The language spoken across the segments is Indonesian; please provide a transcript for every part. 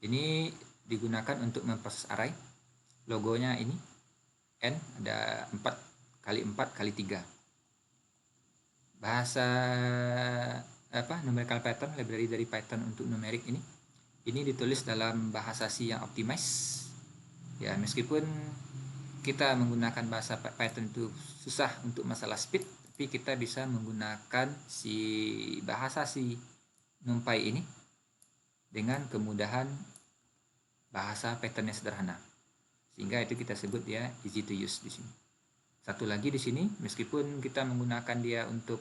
Ini digunakan untuk memproses array. Logonya ini N, ada 4 kali 4 kali 3. Bahasa numerical pattern, library dari Python untuk numerik ini ditulis dalam bahasa C yang optimize. Ya, meskipun kita menggunakan bahasa Python itu susah untuk masalah speed, tapi kita bisa menggunakan si bahasa si NumPy ini dengan kemudahan bahasa patternnya sederhana, sehingga itu kita sebut dia easy to use di sini. Satu lagi di sini, meskipun kita menggunakan dia untuk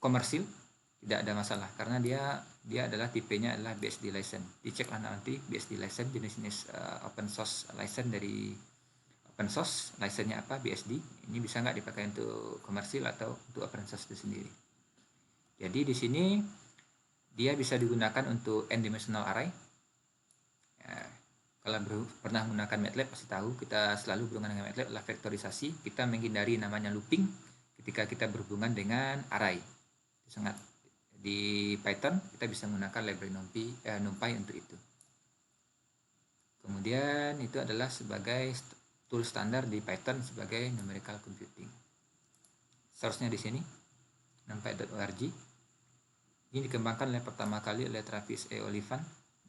komersil, tidak ada masalah karena dia adalah tipenya adalah BSD license. Diceklah nanti BSD license, jenis-jenis open source license dari open source, license-nya apa, BSD. Ini bisa nggak dipakai untuk komersil atau untuk open source itu sendiri. Jadi di sini dia bisa digunakan untuk n-dimensional array. Ya, kalau pernah menggunakan MATLAB pasti tahu, kita selalu berhubungan dengan MATLAB adalah vektorisasi. Kita menghindari namanya looping ketika kita berhubungan dengan array. Itu sangat di Python kita bisa menggunakan library NumPy untuk itu. Kemudian itu adalah sebagai tool standar di Python sebagai numerical computing. Source-nya di sini numpy.org. Ini dikembangkan pertama kali oleh Travis E. Olivan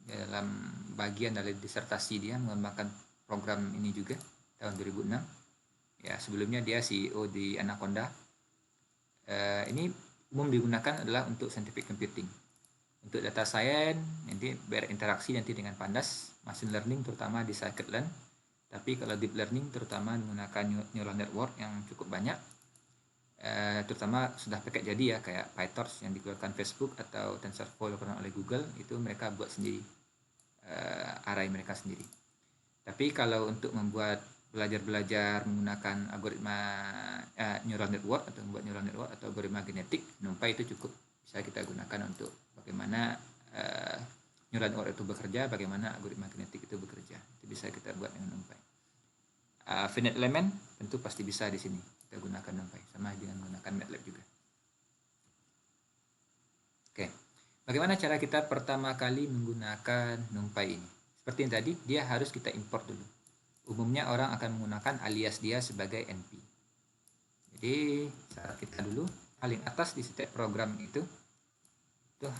dalam bagian dari disertasi dia mengembangkan program ini juga tahun 2006. Ya, sebelumnya dia CEO di Anaconda. Ini umum digunakan adalah untuk scientific computing. Untuk data science nanti berinteraksi nanti dengan Pandas, machine learning terutama di scikit-learn. Tapi kalau deep learning terutama menggunakan neural network yang cukup banyak, terutama sudah paket jadi ya, kayak PyTorch yang dikeluarkan Facebook atau TensorFlow dilakukan oleh Google, itu mereka buat sendiri array mereka sendiri. Tapi kalau untuk membuat belajar menggunakan algoritma neural network atau membuat neural network atau algoritma genetik, NumPy itu cukup bisa kita gunakan untuk bagaimana neural network itu bekerja, bagaimana algoritma genetik itu bekerja. Itu bisa kita buat dengan NumPy. Finite element tentu pasti bisa di sini kita gunakan NumPy, sama dengan menggunakan MATLAB juga. Oke, bagaimana cara kita pertama kali menggunakan NumPy ini? Seperti yang tadi, dia harus kita import dulu. Umumnya orang akan menggunakan alias dia sebagai NP. Jadi cara kita dulu paling atas di setiap program itu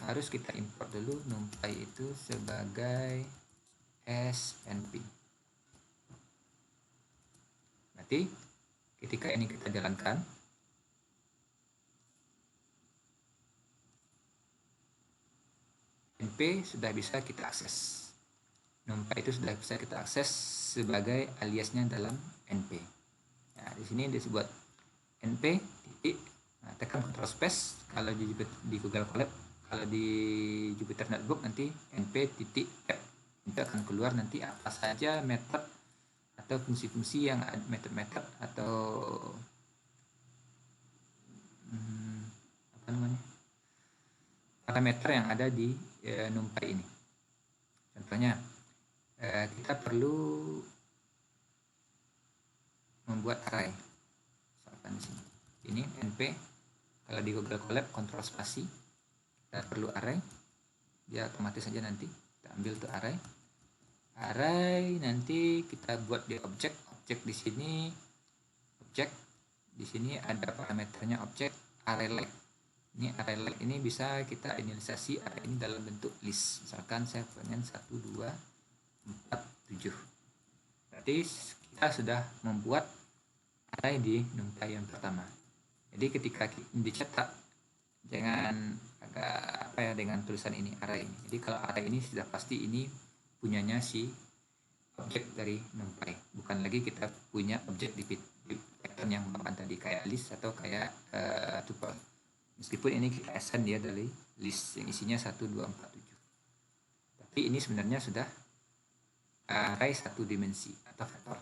harus kita import dulu NumPy itu sebagai SNP. Berarti ketika ini kita jalankan, NP sudah bisa kita akses. NumPy itu sudah bisa kita akses sebagai aliasnya dalam NP. Nah, di sini disebut NP titik, tekan Ctrl Space kalau di Google Colab. Kalau di Jupyter Notebook nanti NP titik tab, itu akan keluar nanti apa saja metode atau fungsi-fungsi yang metode atau parameter yang ada di NumPy ini. Contohnya kita perlu membuat array. Misalkan di sini. Ini NP, kalau di Google Colab Ctrl spasi, kita perlu array. Dia otomatis saja nanti kita ambil tuh array. Array nanti kita buat di objek di sini. Objek di sini ada parameternya objek array like. Ini array like ini bisa kita inisialisasi array ini dalam bentuk list. Misalkan saya pengen 1 2 4 7. Berarti kita sudah membuat array di NumPy yang pertama. Jadi ketika dicetak jangan agak dengan tulisan ini array ini. Jadi kalau array ini sudah pasti ini punyanya si objek dari NumPy. Bukan lagi kita punya objek di pattern yang bawaan tadi kayak list atau kayak tuple. Meskipun ini kita assign dia dari list yang isinya 1 2 4 7. Tapi ini sebenarnya sudah array satu dimensi atau vektor.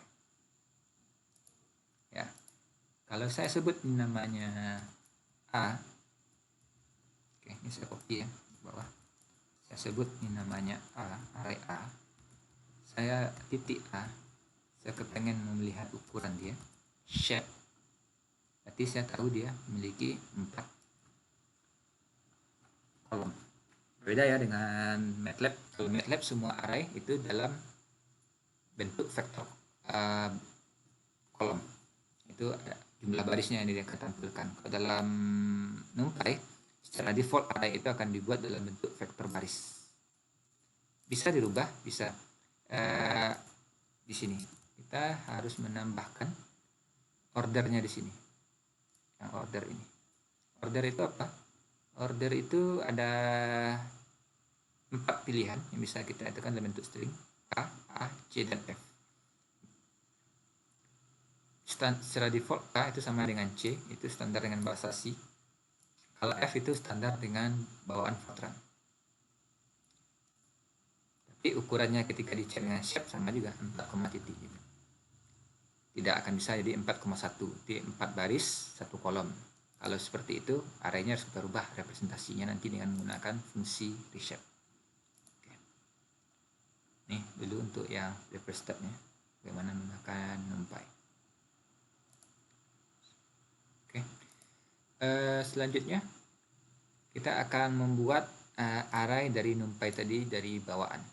Ya. Kalau saya sebut namanya A. Oke, ini saya copy ya ke bawah. Saya sebut ini namanya A, array A. Saya titik A. Saya kepengen melihat ukuran dia, shape. Berarti saya tahu dia memiliki 4 kolom. Berbeda ya dengan MATLAB. Kalau MATLAB semua array itu dalam bentuk vektor kolom. Itu ada jumlah barisnya yang dia akan tampilkan. Kalau dalam NumPy secara default array itu akan dibuat dalam bentuk vektor baris. Bisa dirubah, bisa. Di sini kita harus menambahkan ordernya di sini. Yang order ini. Order itu apa? Order itu ada 4 pilihan yang bisa kita aturkan dalam bentuk string A, A, C, dan F. Secara default K itu sama dengan C, itu standar dengan bahasa C. Kalau F itu standar dengan bawaan Fortran. Tapi ukurannya ketika dicek dengan shape sama juga 4, titik gitu. Tidak akan bisa jadi 4,1, di 4 baris 1 kolom. Kalau seperti itu arraynya harus kita rubah representasinya nanti dengan menggunakan fungsi reshape. Oke. Nih dulu untuk yang the first stepnya, bagaimana menggunakan NumPy. Oke. Selanjutnya kita akan membuat array dari NumPy tadi dari bawaan.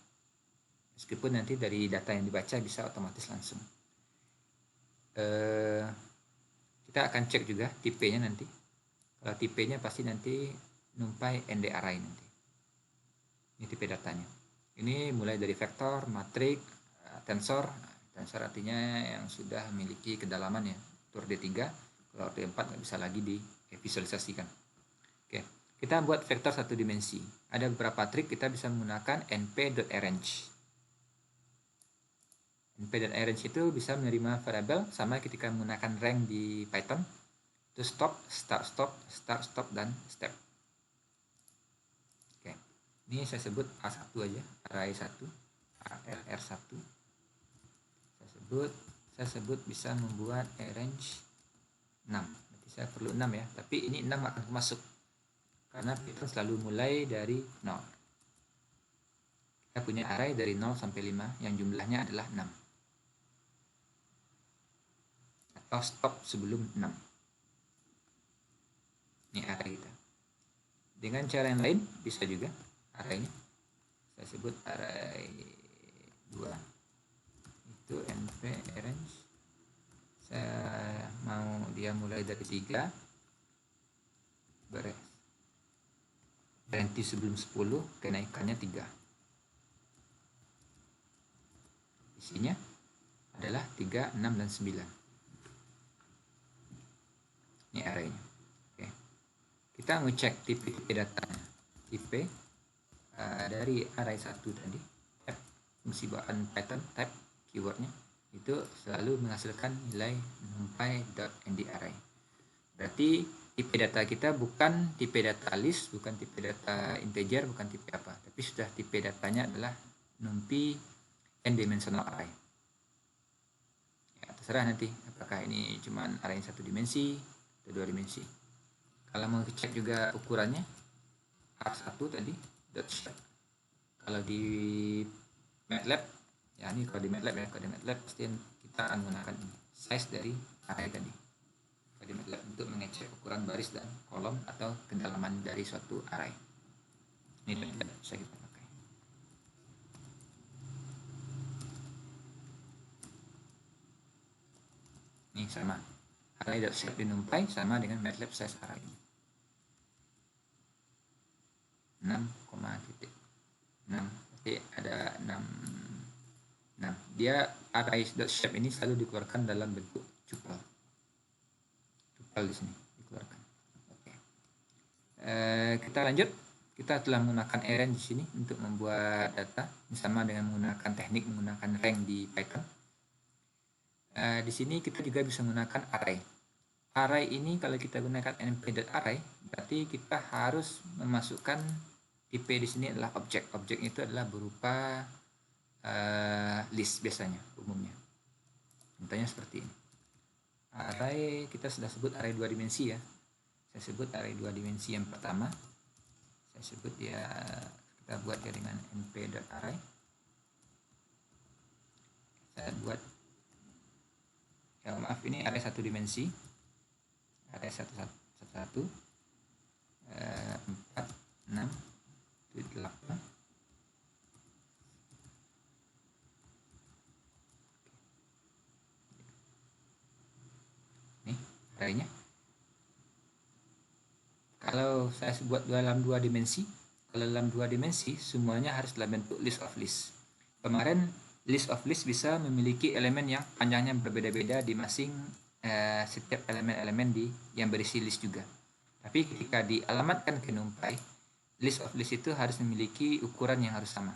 Meskipun nanti dari data yang dibaca bisa otomatis langsung. Kita akan cek juga tipenya nanti. Kalau tipenya pasti nanti NumPy ND array nanti. Ini tipe datanya. Ini mulai dari vektor, matrik, tensor. Tensor artinya yang sudah memiliki kedalaman ya. Tur D3. Kalau D4 nggak bisa lagi divisualisasikan. Oke, kita buat vektor 1 dimensi. Ada beberapa trik, kita bisa menggunakan np.arrange. np.arrange itu bisa menerima variabel sama ketika menggunakan rank di Python. Itu stop, start, stop, dan step. Oke, ini saya sebut A1 aja, array 1, ALR1. Saya sebut bisa membuat arrange 6. Berarti saya perlu 6 ya, tapi ini 6 akan masuk karena Python selalu mulai dari 0. Kita punya array dari 0 sampai 5 yang jumlahnya adalah 6. Atau stop sebelum 6. Ini array kita. Dengan cara yang lain bisa juga arraynya. Saya sebut array 2. Itu np arrange. Saya mau dia mulai dari 3. Berhenti sebelum 10, kenaikannya 3. Isinya adalah 3, 6, dan 9. Ini arraynya. Oke. Kita ngecek tipe datanya. Tipe dari array 1 tadi, type, fungsi bawaan Python, type, keywordnya itu selalu menghasilkan nilai numpy.ndarray. Berarti tipe data kita bukan tipe data list, bukan tipe data integer, bukan tipe apa, tapi sudah tipe datanya adalah numpy n-dimensional array. Ya, terserah nanti apakah ini cuma array 1 dimensi atau 2 dimensi. Kalau mau cek juga ukurannya R1 tadi .shape. Kalau di MATLAB ya, ini kalau di MATLAB ya, kalau di MATLAB pasti kita akan menggunakan size dari array tadi. Kalau di MATLAB untuk mengecek ukuran baris dan kolom atau kedalaman dari suatu array. Ini bisa kita pakai. Ini sama. Array.shape di NumPy sama dengan MATLAB size array. 6, berarti ada 6. Dia array.shape ini selalu dikeluarkan dalam bentuk tuple. Tuple di sini dikeluarkan. Oke. Kita lanjut. Kita telah menggunakan arrange di sini untuk membuat data, sama dengan menggunakan teknik menggunakan rank di Python. Di sini kita juga bisa menggunakan array. Array ini kalau kita gunakan np.array, berarti kita harus memasukkan tipe di sini adalah objek. Objek itu adalah berupa list biasanya, umumnya. Contohnya seperti ini. Array kita sudah sebut array 2 dimensi ya. Saya sebut array 2 dimensi yang pertama. Saya sebut ya, kita buat ya dengan np.array. Saya buat ya, maaf, ini array 1 dimensi. Array 1, 4, 6, 8. Nih arraynya. Kalau saya buat dalam 2 dimensi, kalau dalam 2 dimensi semuanya harus dalam bentuk list of list. Kemarin list of list bisa memiliki elemen yang panjangnya berbeda-beda di masing setiap elemen-elemen yang berisi list juga. Tapi ketika dialamatkan ke NumPy, list of list itu harus memiliki ukuran yang harus sama.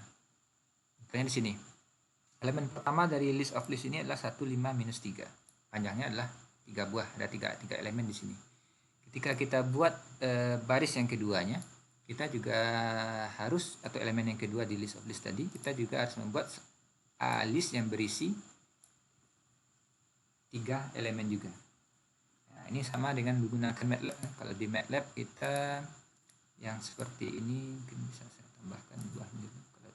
Misalnya di sini, elemen pertama dari list of list ini adalah 1, 5, minus 3. Panjangnya adalah 3 buah, ada 3 elemen di sini. Ketika kita buat baris yang keduanya, kita juga harus, atau elemen yang kedua di list of list tadi, kita juga harus membuat list yang berisi 3 elemen juga. Nah, ini sama dengan menggunakan MATLAB. Kalau di MATLAB kita yang seperti ini mungkin bisa saya tambahkan buahnya. Kalau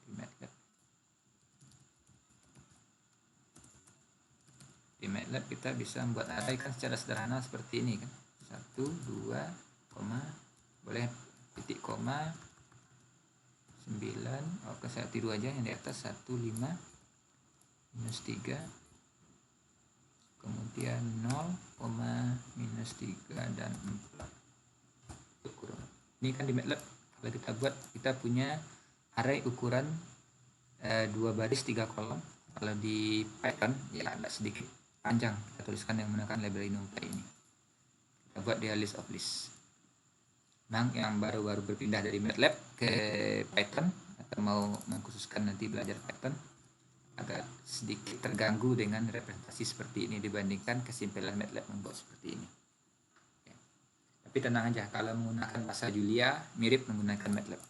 di MATLAB kita bisa membuat array kan secara sederhana seperti ini kan. 1, 2, boleh titik koma 9. Oke, saya tiru aja yang di atas 1, 5, minus 3, kemudian 0, minus 3 dan 4 ukuran. Ini kan di MATLAB kalau kita buat, kita punya array ukuran 2 baris 3 kolom. Kalau di Python ya agak sedikit panjang, kita tuliskan yang menggunakan library NumPy ini. Kita buat dia list of list. Memang yang baru-baru berpindah dari MATLAB ke Python atau mau mengkhususkan nanti belajar Python, agak sedikit terganggu dengan representasi seperti ini dibandingkan kesimpulan MATLAB membuat seperti ini. Oke. Tapi tenang aja, kalau menggunakan bahasa Julia mirip menggunakan MATLAB.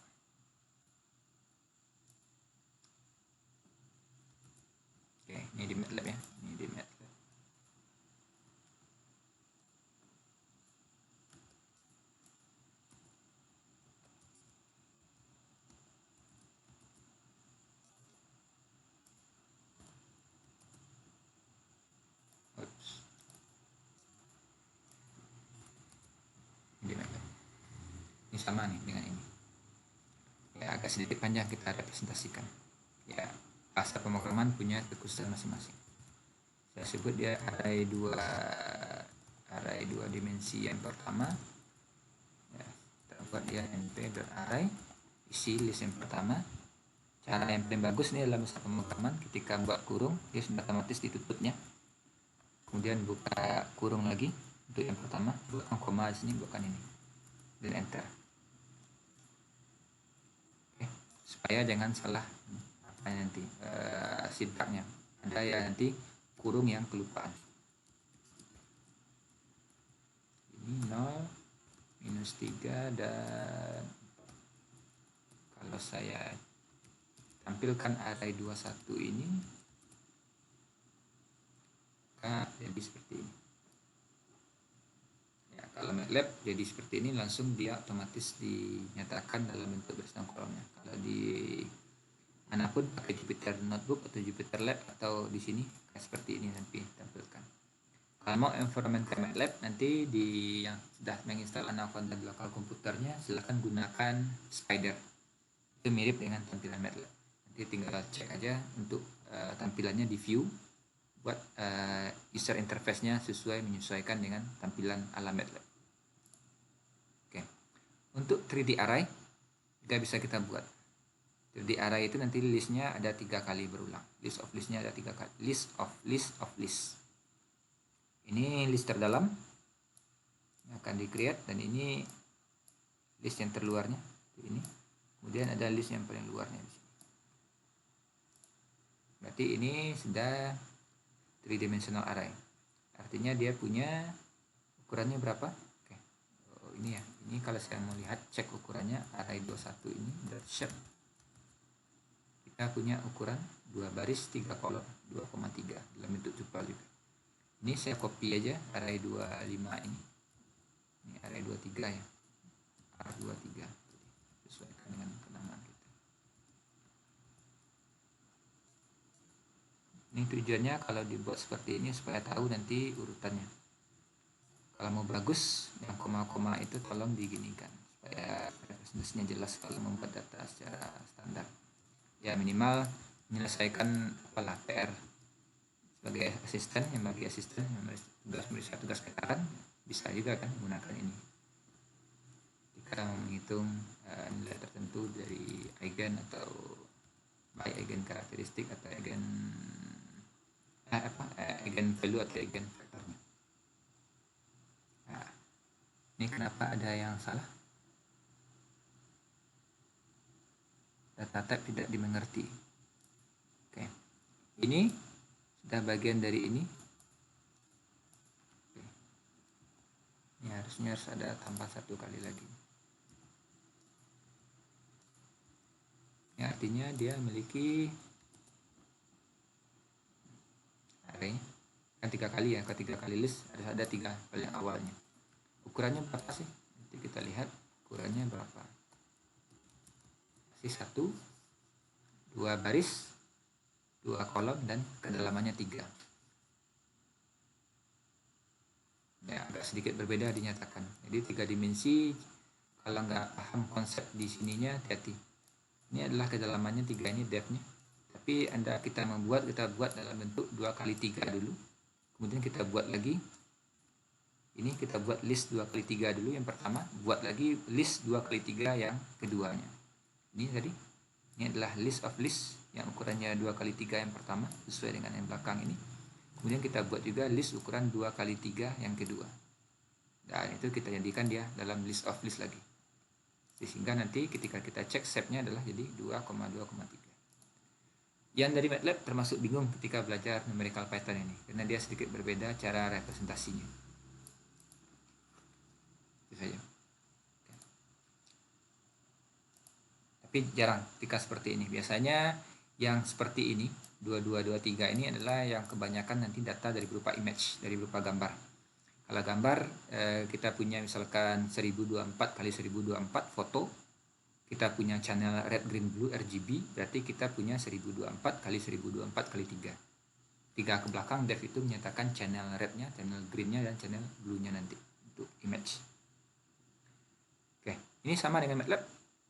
Oke, ini di MATLAB ya, ini di MATLAB. Ini sama nih dengan ini. Ya, agak sedikit panjang kita representasikan. Ya, bahasa pemrograman punya kekhususan masing-masing. Saya sebut dia array 2 dimensi yang pertama. Ya, kita buat dia np.array, isi list yang pertama. Cara yang paling bagus ini dalam bahasa pemrograman, ketika buat kurung dia sudah otomatis ditutupnya. Kemudian buka kurung lagi untuk yang pertama, bukan koma di sini, bukan ini, dan enter. Oke, supaya jangan salah apa nanti sintaknya, ada ya nanti kurung yang kelupaan. Ini 0, minus 3 dan kalau saya tampilkan array 21 ini jadi seperti ini. Ya, kalau MATLAB jadi seperti ini, langsung dia otomatis dinyatakan dalam bentuk bersama kolomnya. Kalau di manapun pakai Jupyter Notebook atau Jupyter Lab atau di sini kayak seperti ini nanti tampilkan. Kalau mau environment ke MATLAB nanti di yang sudah menginstal Anaconda dan lokal komputernya, silahkan gunakan Spider. Itu mirip dengan tampilan MATLAB. Nanti tinggal cek aja untuk tampilannya di view, buat user interface-nya menyesuaikan dengan tampilan ala MATLAB. Oke. Untuk 3D array juga bisa kita buat. 3D array itu nanti listnya ada 3 kali berulang. List of listnya ada 3 kali. List of list. Ini list terdalam yang akan di-create, dan ini list yang terluarnya. Ini. Kemudian ada list yang paling luarnya di sini. Berarti ini sudah 3-dimensional array. Artinya dia punya ukurannya berapa? Oke. Oh, ini ya. Ini kalau saya mau lihat cek ukurannya array 21 ini dot shape. Kita punya ukuran 2 baris 3 kolom 2,3 dalam bentuk tuple juga. Ini saya copy aja array 25 ini. Ini array 23 ya. R23. Sesuaikan dengan kenamaan kita. Ini tujuannya kalau dibuat seperti ini supaya tahu nanti urutannya. Kalau mau bagus, yang koma-koma itu tolong diginikan supaya representasinya jelas kalau membuat data secara standar. Ya minimal menyelesaikan apalah PR sebagai asisten yang tugas petakan bisa juga kan menggunakan ini. Jika menghitung nilai tertentu dari eigen atau baik eigen karakteristik atau eigen value atau eigen faktornya. Nah, ini kenapa ada yang salah? Data type tidak dimengerti. Oke. Ini sudah bagian dari ini. Oke. Ini harusnya harus ada tambah satu kali lagi. Ini artinya dia memiliki array kan 3 kali ya, ke 3 kali list harus ada 3 kali yang awalnya. Ukurannya berapa sih? Nanti kita lihat ukurannya berapa. Masih 1, 2 baris, 2 kolom dan kedalamannya 3. Ya, agak sedikit berbeda dinyatakan. Jadi 3 dimensi, kalau nggak paham konsep di sininya hati-hati. Ini adalah kedalamannya 3, ini depth-nya. Tapi kita buat dalam bentuk 2 kali 3 dulu. Kemudian kita buat lagi. Ini kita buat list 2 kali 3 dulu yang pertama. Buat lagi list 2 kali 3 yang keduanya. Ini tadi. Ini adalah list of list yang ukurannya 2 kali 3 yang pertama. Sesuai dengan yang belakang ini. Kemudian kita buat juga list ukuran 2 kali 3 yang kedua. Dan itu kita jadikan dia dalam list of list lagi. Sehingga nanti ketika kita cek shape-nya adalah jadi 2,2,3. Yang dari MATLAB termasuk bingung ketika belajar numerical pattern ini karena dia sedikit berbeda cara representasinya. Itu saja. Oke. Tapi jarang ketika seperti ini. Biasanya yang seperti ini 2223 ini adalah yang kebanyakan nanti data dari berupa image, dari berupa gambar. Kalau gambar kita punya misalkan 1024 kali 1024 foto. Kita punya channel red, green, blue, RGB, berarti kita punya 1024 kali 1024 kali 3. 3 ke belakang depth itu menyatakan channel red-nya, channel green-nya, dan channel blue-nya nanti untuk image. Oke, ini sama dengan MATLAB.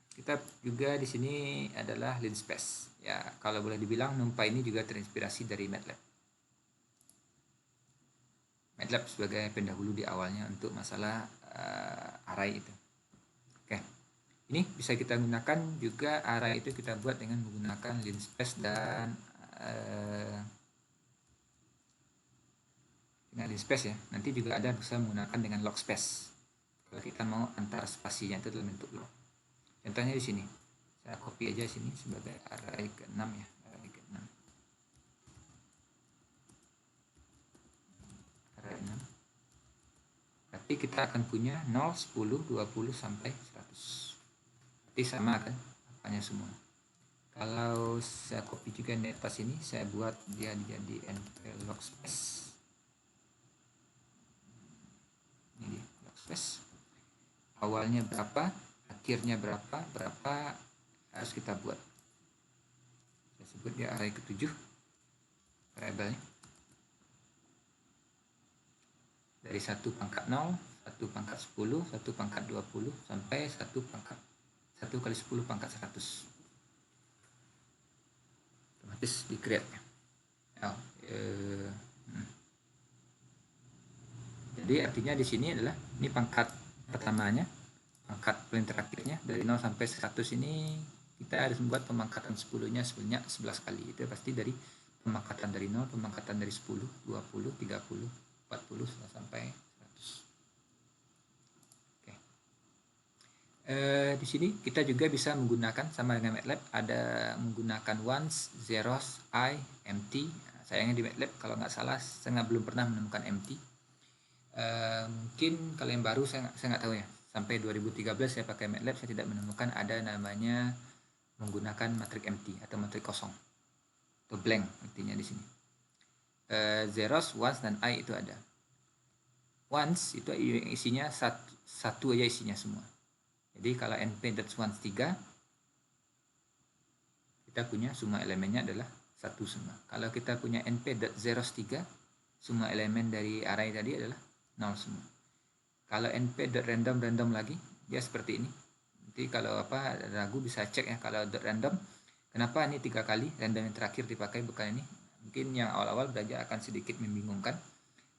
Kita juga di sini adalah linspace. Ya, kalau boleh dibilang NumPy ini juga terinspirasi dari MATLAB. MATLAB sebagai pendahulu di awalnya untuk masalah array itu. Oke. Ini bisa kita gunakan juga array itu kita buat dengan menggunakan linspace dan dengan linspace ya. Nanti juga ada bisa menggunakan dengan logspace. Kalau kita mau antar spasinya itu dalam bentuk log. Contohnya di sini. Saya copy aja sini sebagai array ke-6 ya, array ke-6. Array 6. Berarti kita akan punya 0, 10, 20 sampai 100. Sama kan apanya semua. Kalau saya copy juga di atas ini, saya buat dia jadi logspace. Ini logspace. Awalnya berapa, akhirnya berapa harus kita buat. Saya sebut dia array ke-7 variabelnya. Dari 1 pangkat 0, 1 pangkat 10, 1 pangkat 20 sampai 1 pangkat 1 kali 10 pangkat 100 otomatis di create. Jadi artinya di sini adalah ini pangkat pertamanya, pangkat paling terakhirnya dari 0 sampai 100 ini kita harus membuat pemangkatan 10-nya sebanyak 11 kali. Itu pasti dari pemangkatan dari 0, pemangkatan dari 10, 20, 30, 40 sampai 100. Di sini kita juga bisa menggunakan sama dengan MATLAB, ada menggunakan ones, zeros, I, empty. Sayangnya di MATLAB kalau nggak salah saya belum pernah menemukan empty. Mungkin kalau yang baru saya nggak tahu ya. Sampai 2013 saya pakai MATLAB, saya tidak menemukan ada namanya menggunakan matrik empty atau matrik kosong atau blank artinya di sini. Zeros, ones, dan I itu ada. Ones itu isinya satu aja isinya semua. Jadi kalau np.ones 3 kita punya semua elemennya adalah 1 semua. Kalau kita punya np.zeros 3 semua elemen dari array tadi adalah 0 semua. Kalau np.random lagi dia seperti ini. Nanti kalau ragu bisa cek ya, kalau random kenapa ini 3 kali random yang terakhir dipakai bukan ini. Mungkin yang awal-awal belajar akan sedikit membingungkan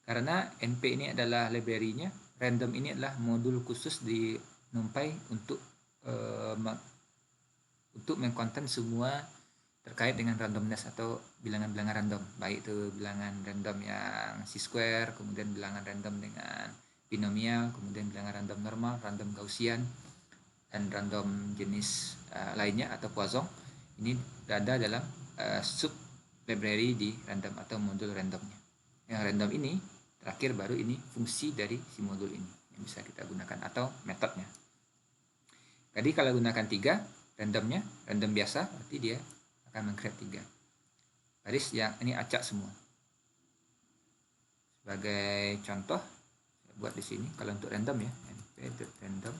karena NP ini adalah library-nya, random ini adalah modul khusus di NumPy untuk mengkonten semua terkait dengan randomness atau bilangan-bilangan random, baik itu bilangan random yang C-square, kemudian bilangan random dengan binomial, kemudian bilangan random normal, random Gaussian, dan random jenis lainnya atau Poisson. Ini berada dalam sub library di random atau modul randomnya. Yang random ini terakhir baru ini fungsi dari si modul ini yang bisa kita gunakan atau metodenya. Jadi kalau gunakan 3 randomnya, random biasa, berarti dia akan meng-create 3 baris yang ini acak semua. Sebagai contoh, saya buat di sini kalau untuk random ya, np.random.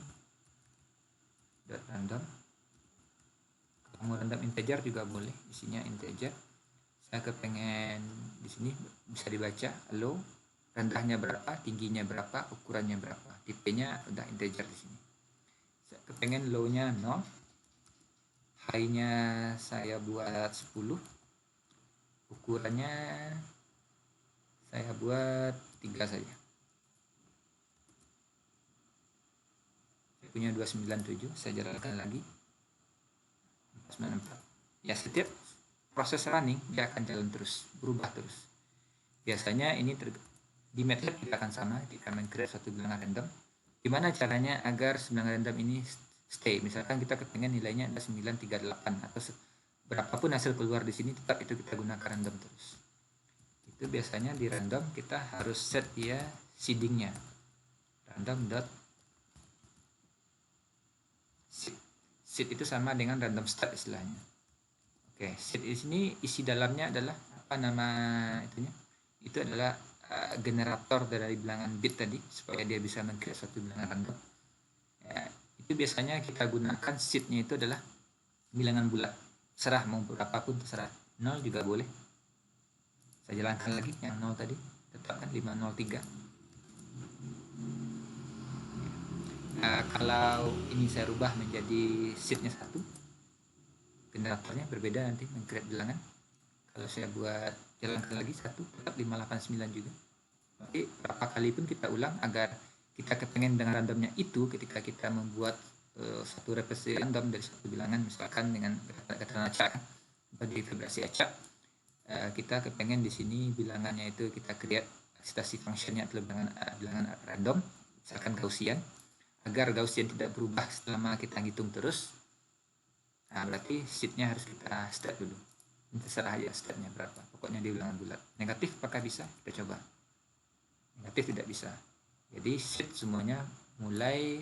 Kalau mau random integer juga boleh, isinya integer. Saya kepengen di sini bisa dibaca low, rendahnya berapa, tingginya berapa, ukurannya berapa, tipenya udah integer di sini. Saya kepengen low-nya 0, high-nya saya buat 10, ukurannya saya buat 3 saja. Saya punya 297, saya jalankan lagi 494. Ya, setiap proses running dia akan jalan terus, berubah terus. Biasanya ini di MATLAB kita akan sama, kita meng-create suatu bilangan random. Gimana caranya agar bilangan random ini stay? Misalkan kita kepengen nilainya ada 938 atau berapapun hasil keluar di sini, tetap itu kita gunakan random terus. Itu biasanya di random kita harus set dia seedingnya, random dot seed. Seed itu sama dengan random start istilahnya. Oke, seed di sini isi dalamnya adalah apa nama itunya? Itu adalah generator dari bilangan bit tadi supaya dia bisa meng-create suatu bilangan random. Ya, itu biasanya kita gunakan seednya itu adalah bilangan bulat. Serah mau berapapun terserah. 0 juga boleh. Saya jalankan lagi yang 0 tadi, tetapkan 503. Nah, kalau ini saya rubah menjadi seednya 1, generatornya berbeda nanti meng-create bilangan. Kalau saya buat jalankan lagi 1, tetap 589 juga. Tapi berapa kali pun kita ulang agar kita kepengen dengan randomnya itu ketika kita membuat satu representasi random dari satu bilangan, misalkan dengan keterangan acak atau di vibrasi acak, kita kepengen di sini bilangannya itu kita create eksitasi functionnya adalah bilangan random, misalkan Gaussian, agar Gaussian tidak berubah selama kita hitung terus. Nah, berarti seednya harus kita start dulu. Terserah aja startnya berapa, pokoknya di bilangan bulat. Negatif apakah bisa? Kita coba. Negatif tidak bisa. Jadi seed semuanya mulai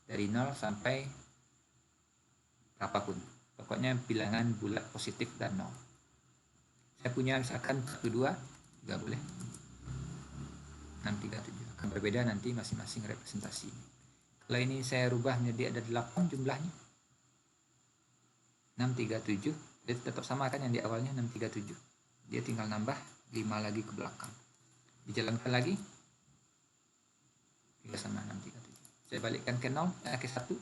dari 0 sampai berapapun. Pokoknya bilangan bulat positif dan 0. Saya punya misalkan 12 juga boleh. 637 akan berbeda nanti masing-masing representasi. Kalau ini saya rubah menjadi ada 8 jumlahnya. 637, dia tetap sama kan yang di awalnya 637. Dia tinggal nambah 5 lagi ke belakang. Dijalankan lagi. Juga sama 637. Saya balikkan ke 0, ke 1.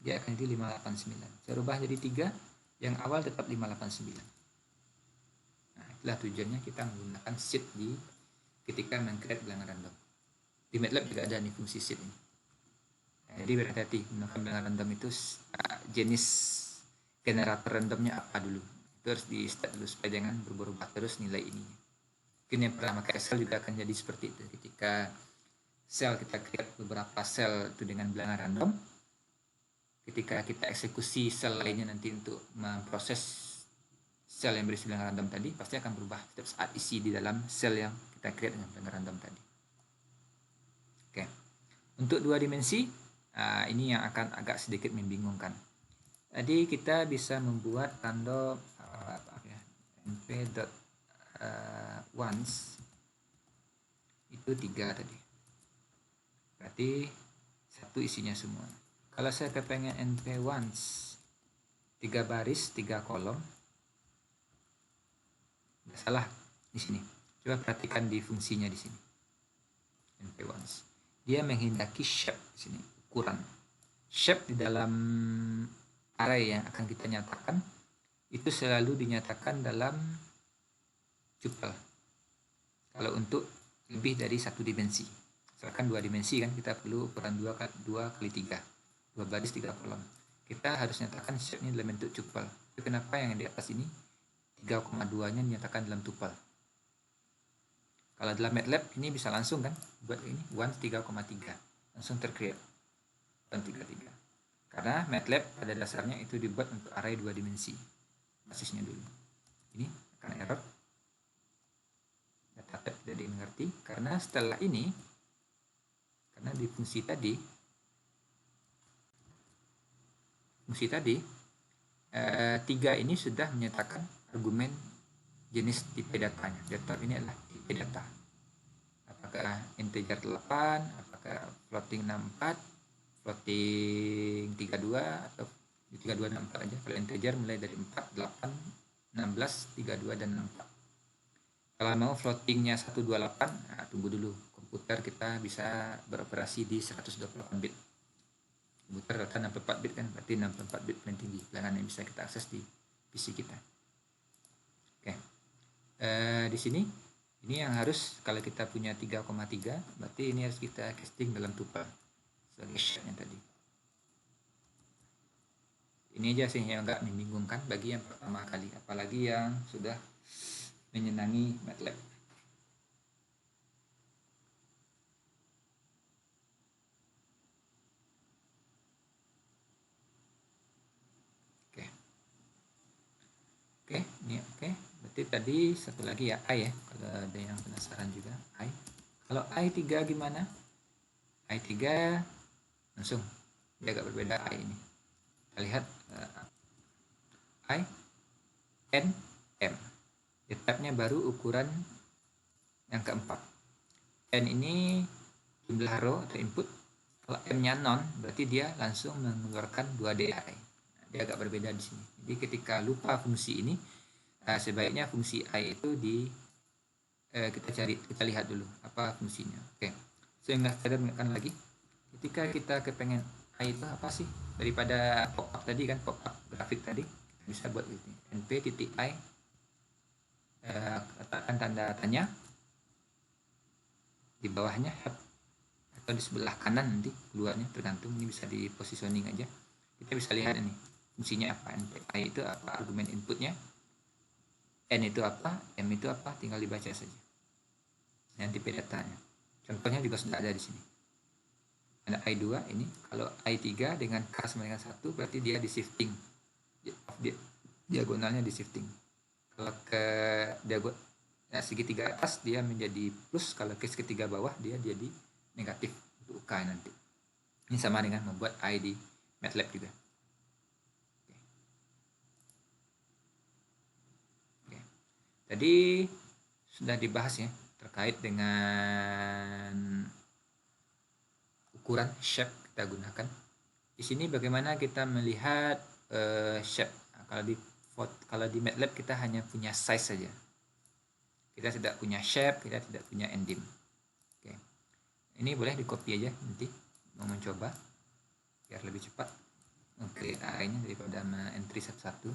Dia akan jadi 589. Saya rubah jadi 3, yang awal tetap 589. Nah, itulah tujuannya kita menggunakan seed ketika meng-create bilangan random. Di MATLAB juga ada nih fungsi seed ini. Nah, jadi berhati-hati menggunakan bilangan random itu jenis generator randomnya apa dulu. Itu harus di start dulu supaya jangan berubah-ubah terus nilai ini. Mungkin yang pernah pakai Excel juga akan jadi seperti itu. Ketika kita create beberapa sel itu dengan bilangan random, ketika kita eksekusi sel lainnya nanti untuk memproses sel yang berisi bilangan random tadi, pasti akan berubah setiap saat isi di dalam sel yang kita create dengan bilangan random tadi. Oke, untuk 2 dimensi, ini yang akan agak sedikit membingungkan. Jadi kita bisa membuat random np.once itu 3 tadi. Berarti 1 isinya semua. Kalau saya kepengen np once 3 baris 3 kolom, nggak salah di sini. Coba perhatikan di fungsinya di sini. np once dia menghendaki shape di sini, ukuran. shape di dalam array yang akan kita nyatakan itu selalu dinyatakan dalam tuple. Kalau untuk lebih dari satu dimensi, misalkan 2 dimensi kan, kita perlu ukuran 2 kali 3, 2 baris 3 kolom. Kita harus nyatakan shape-nya dalam bentuk tuple. Itu kenapa yang di atas ini 3,2-nya dinyatakan dalam tuple. Kalau dalam MATLAB ini bisa langsung kan, buat ini 1 3,3 langsung tercreate 1,33. Karena MATLAB pada dasarnya itu dibuat untuk array 2 dimensi. Basisnya dulu. Ini akan error. Data type tidak dimengerti karena setelah ini, karena di fungsi tadi 3 ini sudah menyatakan argumen jenis tipe datanya. Data ini adalah tipe data. Apakah integer 8, apakah floating 64, floating 32, atau 32 dan 4 aja. Kalau integer mulai dari 4, 8, 16, 32 dan 64. Kalau mau floatingnya 128, nah, tunggu dulu. Komputer kita bisa beroperasi di 128 bit. Komputer rata 64 bit kan, berarti 64 bit paling tinggi bilangan yang bisa kita akses di PC kita. Oke. Di sini ini yang harus, kalau kita punya 3,3, berarti ini harus kita casting dalam tuple sebagai shape-nya tadi. Ini aja sih yang agak membingungkan bagi yang pertama kali, apalagi yang sudah menyenangi MATLAB. Oke, ini oke. Berarti tadi satu lagi ya, I ya. Kalau ada yang penasaran juga, I. Kalau I3 gimana? I3 langsung dia agak berbeda I ini. Kita lihat I, N, M. Tab-nya baru ukuran yang keempat. N ini jumlah row atau input. Kalau M-nya non, berarti dia langsung mengeluarkan 2D array. Dia agak berbeda di sini. Jadi ketika lupa fungsi ini, sebaiknya fungsi I itu kita lihat dulu apa fungsinya. Oke. Sehingga saya mengingatkan lagi, ketika kita kepengen I itu apa sih, daripada pop-up tadi kan, pop-up grafik tadi, kita bisa buat ini np.i letakkan tanda tanya di bawahnya atau di sebelah kanan, nanti keluarnya tergantung, ini bisa di positioning aja. Kita bisa lihat ini fungsinya apa, np.i itu apa, argumen inputnya, n itu apa, m itu apa, tinggal dibaca saja. Dan tipe datanya. Contohnya juga sudah ada di sini. Ada I2 ini, kalau I3 dengan K sama dengan 1 berarti dia di shifting. Diagonalnya di shifting. Kalau ke segitiga atas dia menjadi plus, kalau ke segitiga bawah dia jadi negatif untuk K nanti. Ini sama dengan membuat I di MATLAB juga. Oke. Tadi sudah dibahas ya terkait dengan ukuran shape kita gunakan. Di sini bagaimana kita melihat shape. Nah, kalau di MATLAB kita hanya punya size saja. Kita tidak punya shape, kita tidak punya endim. Oke. Ini boleh di copy aja nanti mau mencoba biar lebih cepat. Oke, arraynya daripada entry satu-satu.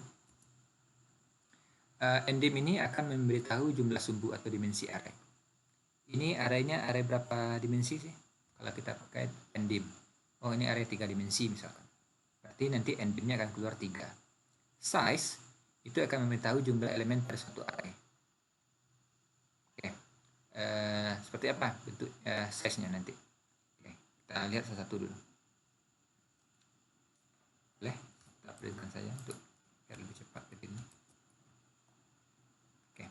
Endim ini akan memberitahu jumlah sumbu atau dimensi array. Ini arraynya array berapa dimensi sih? Kalau kita pakai endim. Oh, ini array 3 dimensi misalkan. Berarti nanti endimnya akan keluar 3. Size itu akan memberitahu jumlah elemen pada suatu array. Oke. Seperti apa bentuk size-nya nanti? Oke, kita lihat satu-satu dulu. Boleh? Kita perlihatkan saja untuk biar lebih cepat begini. Oke.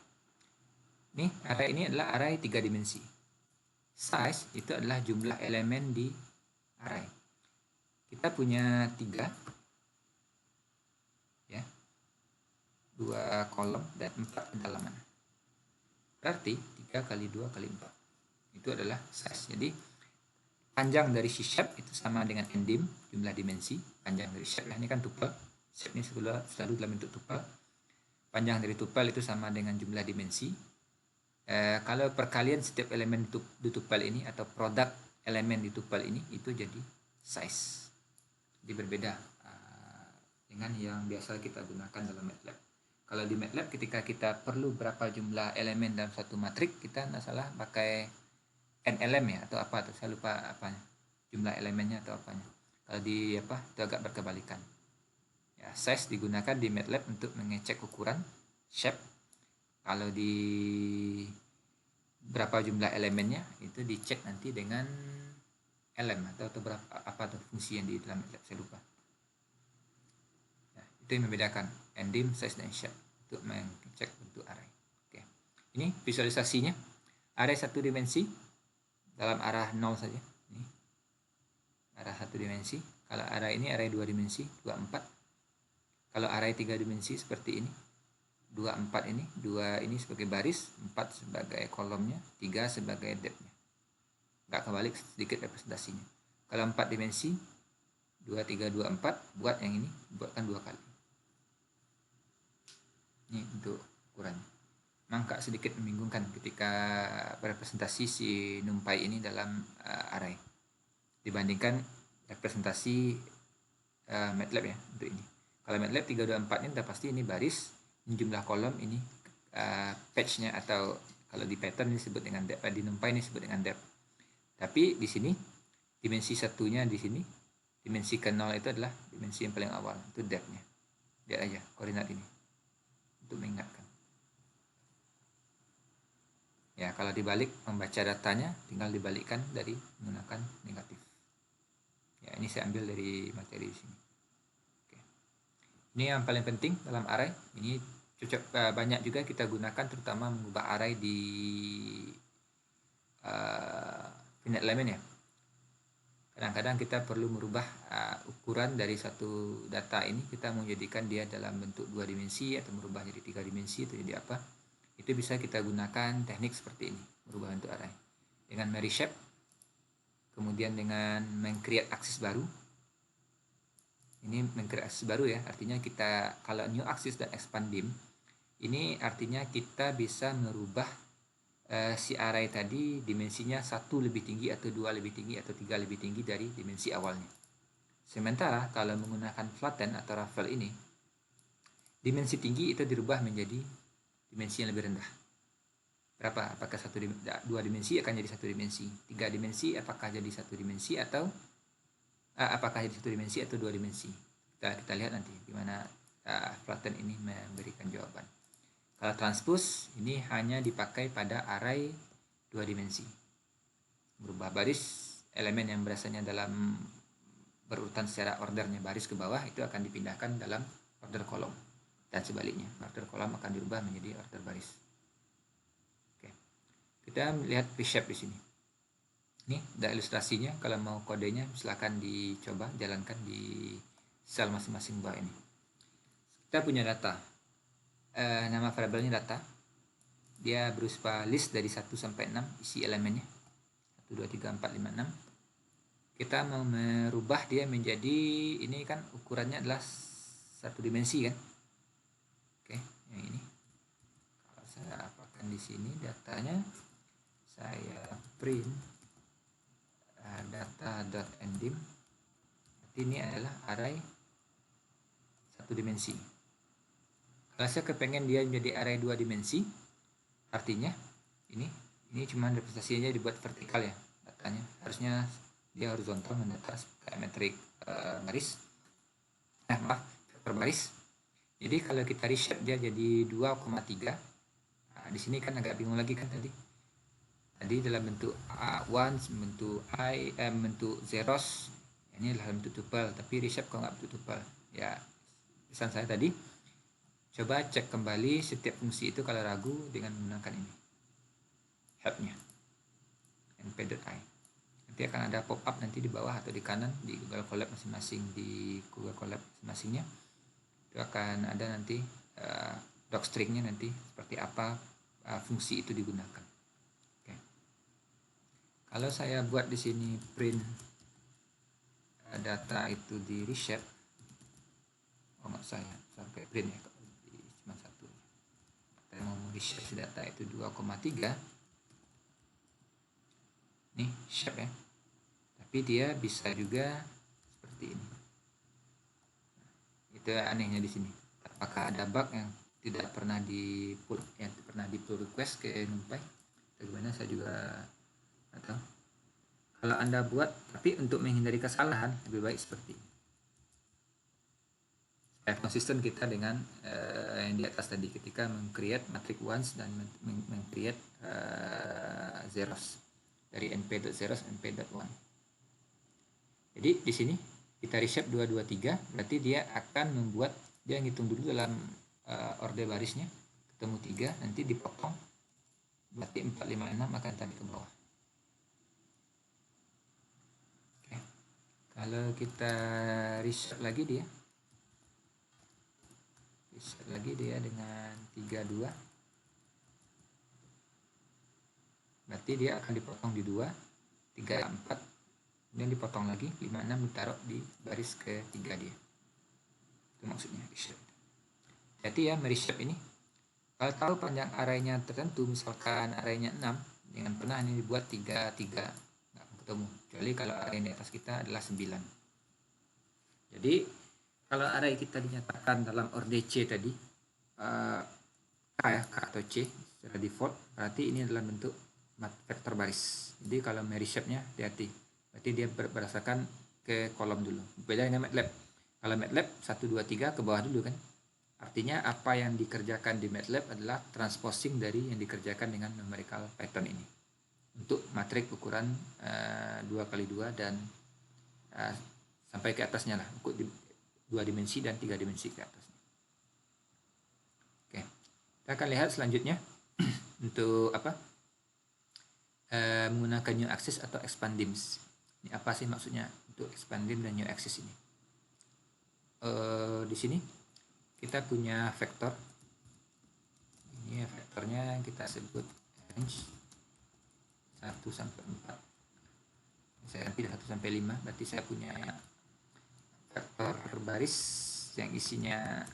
Nih, array ini adalah array 3 dimensi. Size itu adalah jumlah elemen di array. Kita punya 3 ya, 2 kolom dan 4 kedalaman. Berarti 3 kali 2 kali 4 itu adalah size. Jadi panjang dari si shape itu sama dengan endim, jumlah dimensi. Panjang dari shape, ini kan tuple, shape ini selalu dalam bentuk tuple. Panjang dari tuple itu sama dengan jumlah dimensi. Kalau perkalian setiap elemen di tuple ini atau produk elemen di tuple ini itu jadi size. Jadi berbeda dengan yang biasa kita gunakan dalam MATLAB. Kalau di MATLAB ketika kita perlu berapa jumlah elemen dalam satu matrik, kita nggak salah pakai NLM ya, atau apa tuh, saya lupa apanya, jumlah elemennya atau apanya. Kalau di apa itu agak berkebalikan ya. Size digunakan di MATLAB untuk mengecek ukuran shape. Kalau di berapa jumlah elemennya itu dicek nanti dengan lm atau berapa apa tuh fungsi yang di dalam MATLAB, saya lupa. Itu yang membedakan endim, size, dan shape untuk mengecek bentuk array. Oke. Ini visualisasinya. Array satu dimensi dalam arah 0 saja. Ini arah satu dimensi. Kalau array ini array 2 dimensi, 24. Kalau array 3 dimensi seperti ini. 24 ini, 2 ini sebagai baris, 4 sebagai kolomnya, 3 sebagai depth-nya. Nggak kebalik, sedikit representasinya. Kalau 4 dimensi, 2, 3, 2, 4, buat yang ini, buatkan 2 kali. Ini untuk ukurannya. Mangka sedikit membingungkan ketika representasi si NumPy ini dalam array dibandingkan representasi MATLAB ya untuk ini. Kalau MATLAB 324 ini udah pasti ini baris, ini jumlah kolom, ini patch-nya, atau kalau di pattern ini disebut dengan depth, di NumPy ini disebut dengan depth. Tapi di sini dimensi satunya di sini, dimensi ke-0 itu adalah dimensi yang paling awal, itu depth-nya. Lihat aja koordinat ini untuk mengingatkan. Ya, kalau dibalik membaca datanya tinggal dibalikkan dari menggunakan negatif. Ya, ini saya ambil dari materi di sini. Oke. Ini yang paling penting dalam array. Ini cocok banyak juga kita gunakan, terutama mengubah array di finite element ya. Kadang-kadang kita perlu merubah ukuran dari satu data ini, kita menjadikan dia dalam bentuk 2 dimensi atau merubah jadi 3 dimensi atau jadi apa. Itu bisa kita gunakan teknik seperti ini, merubah bentuk array. Dengan mereshape, kemudian dengan meng-create aksis baru. Ini meng-create aksis baru ya, artinya kita kalau new axis dan expand dim, ini artinya kita bisa merubah si array tadi dimensinya 1 lebih tinggi atau 2 lebih tinggi atau 3 lebih tinggi dari dimensi awalnya. Sementara kalau menggunakan flatten atau ruffle ini, dimensi tinggi itu dirubah menjadi dimensi yang lebih rendah. Berapa? Apakah 2 dimensi akan jadi 1 dimensi, 3 dimensi apakah jadi 1 dimensi, atau apakah jadi 1 dimensi atau 2 dimensi. Kita lihat nanti gimana flatten ini memberikan jawaban. Kalau transpose ini hanya dipakai pada array 2 dimensi. Berubah baris elemen yang biasanya dalam berurutan secara ordernya baris ke bawah itu akan dipindahkan dalam order kolom, dan sebaliknya order kolom akan dirubah menjadi order baris. Oke. Kita lihat reshape di sini. Ini ada ilustrasinya. Kalau mau kodenya silakan dicoba jalankan di sel masing-masing bawah ini. Kita punya data. Nama variabelnya data. Dia berupa list dari 1 sampai 6 isi elemennya. 1, 2, 3, 4, 5, 6. Kita mau merubah dia menjadi, ini kan ukurannya adalah 1 dimensi kan. Oke, yang ini. Kalau saya apakan di sini datanya, saya print data.endim. Ini adalah array 1 dimensi. Kalau saya kepengen dia menjadi array 2 dimensi, artinya ini cuma representasinya dibuat vertikal ya datanya. Harusnya dia horizontal mendata kayak metrik baris. Vektor baris. Jadi kalau kita reshape dia jadi 2,3. Nah, di sini kan agak bingung lagi kan tadi. Tadi dalam bentuk ones, bentuk bentuk zeros. Ini adalah bentuk tuple, tapi reshape kok nggak bentuk tuple. Ya, pesan saya tadi, coba cek kembali setiap fungsi itu kalau ragu dengan menggunakan ini help-nya np.i. Nanti akan ada pop-up nanti di bawah atau di kanan di Google Colab masing-masing, di Google Colab masing-masingnya itu akan ada nanti docstringnya nanti seperti apa fungsi itu digunakan. Oke. Kalau saya buat di sini print data itu di reshape, nggak saya sampai print ya, cuma satu. Kita mau reshape data itu 2,3. Nih shape ya. Tapi dia bisa juga seperti ini. Itu anehnya di sini. Apakah ada bug yang tidak pernah di pull request ke NumPy? Bagaimana saya juga nggak tahu. Kalau Anda buat, tapi untuk menghindari kesalahan lebih baik seperti ini. Konsisten kita dengan yang di atas tadi ketika meng-create matrix ones dan meng-create zeros dari np.zeros np.1. Jadi di sini kita reshape 223, berarti dia akan membuat, dia ngitung dulu dalam orde barisnya ketemu 3, nanti dipotong, berarti 456 akan tarik ke bawah. Oke. Kalau kita reshape lagi dia dengan 32, berarti dia akan dipotong di 2, 3, 4, kemudian dipotong lagi 56, ditaruh di baris ketiga dia. Itu maksudnya reshape. Jadi ya mereshape ini, kalau tahu panjang arraynya tertentu, misalkan arraynya 6, jangan pernah ini dibuat 3, 3, nggak ketemu, kecuali kalau array di atas kita adalah 9. Jadi kalau array kita dinyatakan dalam orde C tadi, K atau C secara default, berarti ini adalah bentuk vektor baris. Jadi kalau mereshape-nya hati-hati, berarti dia berdasarkan ke kolom dulu. Beda dengan MATLAB. Kalau MATLAB 1, 2, 3 ke bawah dulu kan. Artinya apa yang dikerjakan di MATLAB adalah transposing dari yang dikerjakan dengan numerical Python ini. Untuk matriks ukuran 2x2 dan sampai ke atasnya lah, untuk 2 dimensi dan 3 dimensi ke atasnya. Oke, kita akan lihat selanjutnya untuk apa? Menggunakan new axis atau expand dims. Ini apa sih maksudnya untuk expand dim dan new axis ini? Di sini kita punya vektor. Ini vektornya kita sebut range 1 sampai 4. Saya pilih 1 sampai 5, berarti saya punya vektor baris yang isinya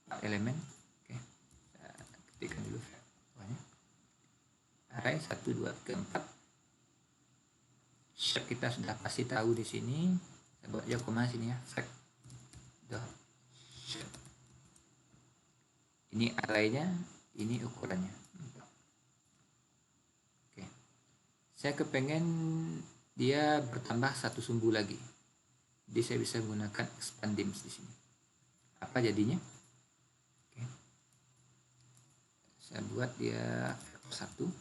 4 elemen. Oke, saya ketikkan dulu vektornya. Array 1, 2, 3, 4. Shape kita sudah pasti tahu di sini. Saya buat aja koma sini ya. Shape. Ini arraynya, ini ukurannya. Oke. Saya kepengen dia bertambah 1 sumbu lagi. Jadi saya bisa menggunakan expand dims di sini. Apa jadinya? Oke. Saya buat dia vektor 1.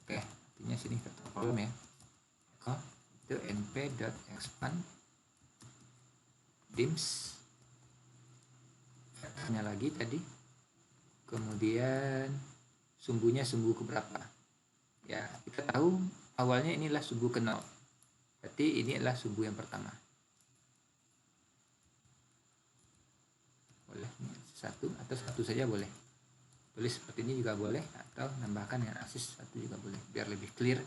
Oke, artinya sini vektor kolom ya. Itu np.expand dims. Vektornya lagi tadi. Kemudian sumbunya sumbu keberapa? Ya, kita tahu awalnya inilah sumbu ke 0. Berarti ini adalah sumbu yang pertama. Boleh satu atau satu saja boleh. Tulis seperti ini juga boleh, atau nambahkan dengan aksis 1 juga boleh, biar lebih clear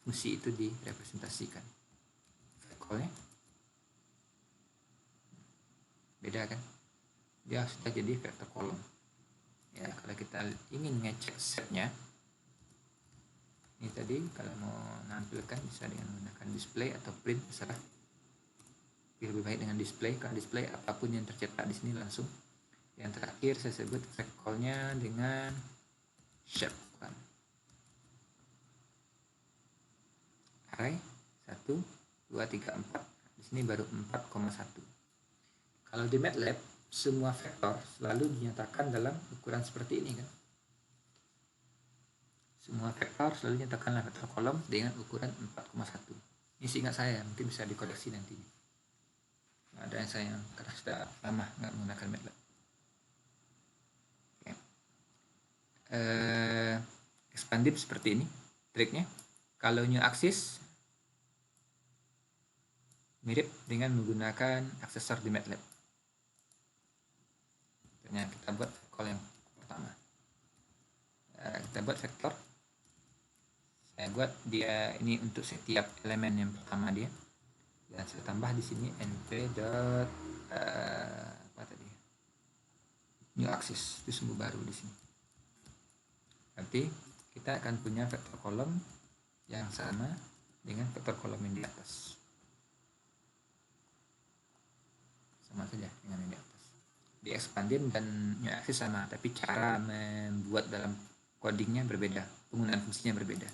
fungsi itu direpresentasikan. Vektornya beda kan? Dia sudah jadi vektor kolom. Ya, kalau kita ingin ngecek setnya, ini tadi kalau mau nampilkan bisa dengan menggunakan display atau print, terserah. Lebih baik dengan display, kalau display apapun yang tercetak di sini langsung. Yang terakhir saya sebut vektornya dengan shape kan. Array 1, 2, 3, 4. Di sini baru 4,1. Kalau di MATLAB semua vektor selalu dinyatakan dalam ukuran seperti ini kan. Semua vektor selalu dinyatakan dalam vektor kolom dengan ukuran 4,1. Ini seingat saya, mungkin bisa dikoreksi nanti. Ada yang saya karena sudah lama nggak menggunakan MATLAB. Expand dim seperti ini triknya. Kalau new axis mirip dengan menggunakan aksesor di MATLAB. Contohnya kita buat vektor yang pertama. Kita buat vektor. Saya buat dia ini untuk setiap elemen yang pertama dia. Dan saya tambah di sini np dot apa tadi? New axis, itu sumbu baru di sini. Nanti kita akan punya vektor kolom yang sama dengan vektor kolom yang di atas. Sama expanded dan new access sama, tapi cara membuat dalam codingnya berbeda, penggunaan fungsinya berbeda.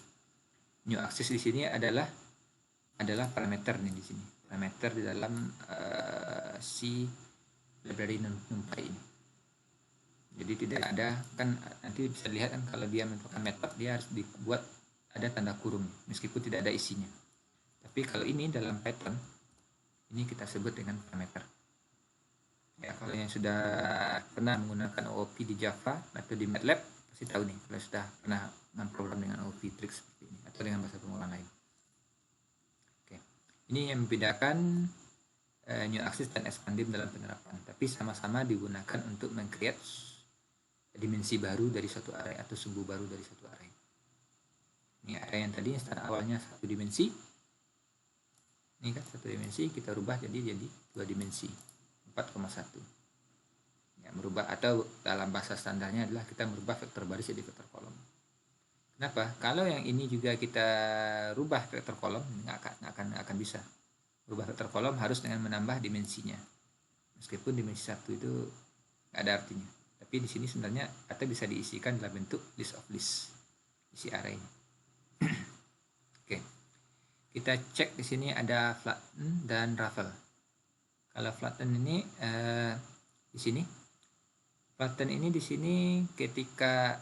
New access di sini adalah parameter nih di sini, parameter di dalam si library NumPy ini. Jadi tidak ada, kan nanti bisa lihat kan kalau dia merupakan method dia harus dibuat ada tanda kurung meskipun tidak ada isinya. Tapi kalau ini dalam Python ini kita sebut dengan parameter. Ya, kalau yang sudah pernah menggunakan OOP di Java atau di MATLAB pasti tahu nih, kalau sudah pernah memprogram dengan OOP trik seperti ini atau dengan bahasa pemrograman lain. Oke. Ini yang membedakan new access dan expanded dalam penerapan, tapi sama-sama digunakan untuk meng-create dimensi baru dari suatu array atau sumbu baru dari suatu array. Ini array yang tadi start awalnya 1 dimensi. Ini kan 1 dimensi kita rubah jadi 2 dimensi 4,1. Ya, merubah, atau dalam bahasa standarnya adalah kita merubah vektor baris jadi vektor kolom. Kenapa? Kalau yang ini juga kita rubah vektor kolom, nggak akan bisa. Rubah vektor kolom harus dengan menambah dimensinya. Meskipun dimensi 1 itu nggak ada artinya. Tapi di sini sebenarnya atau bisa diisikan dalam bentuk list of list, isi array. Oke. Kita cek di sini ada flatten dan raffle. Kalau flatten ini di sini, flatten ini di sini ketika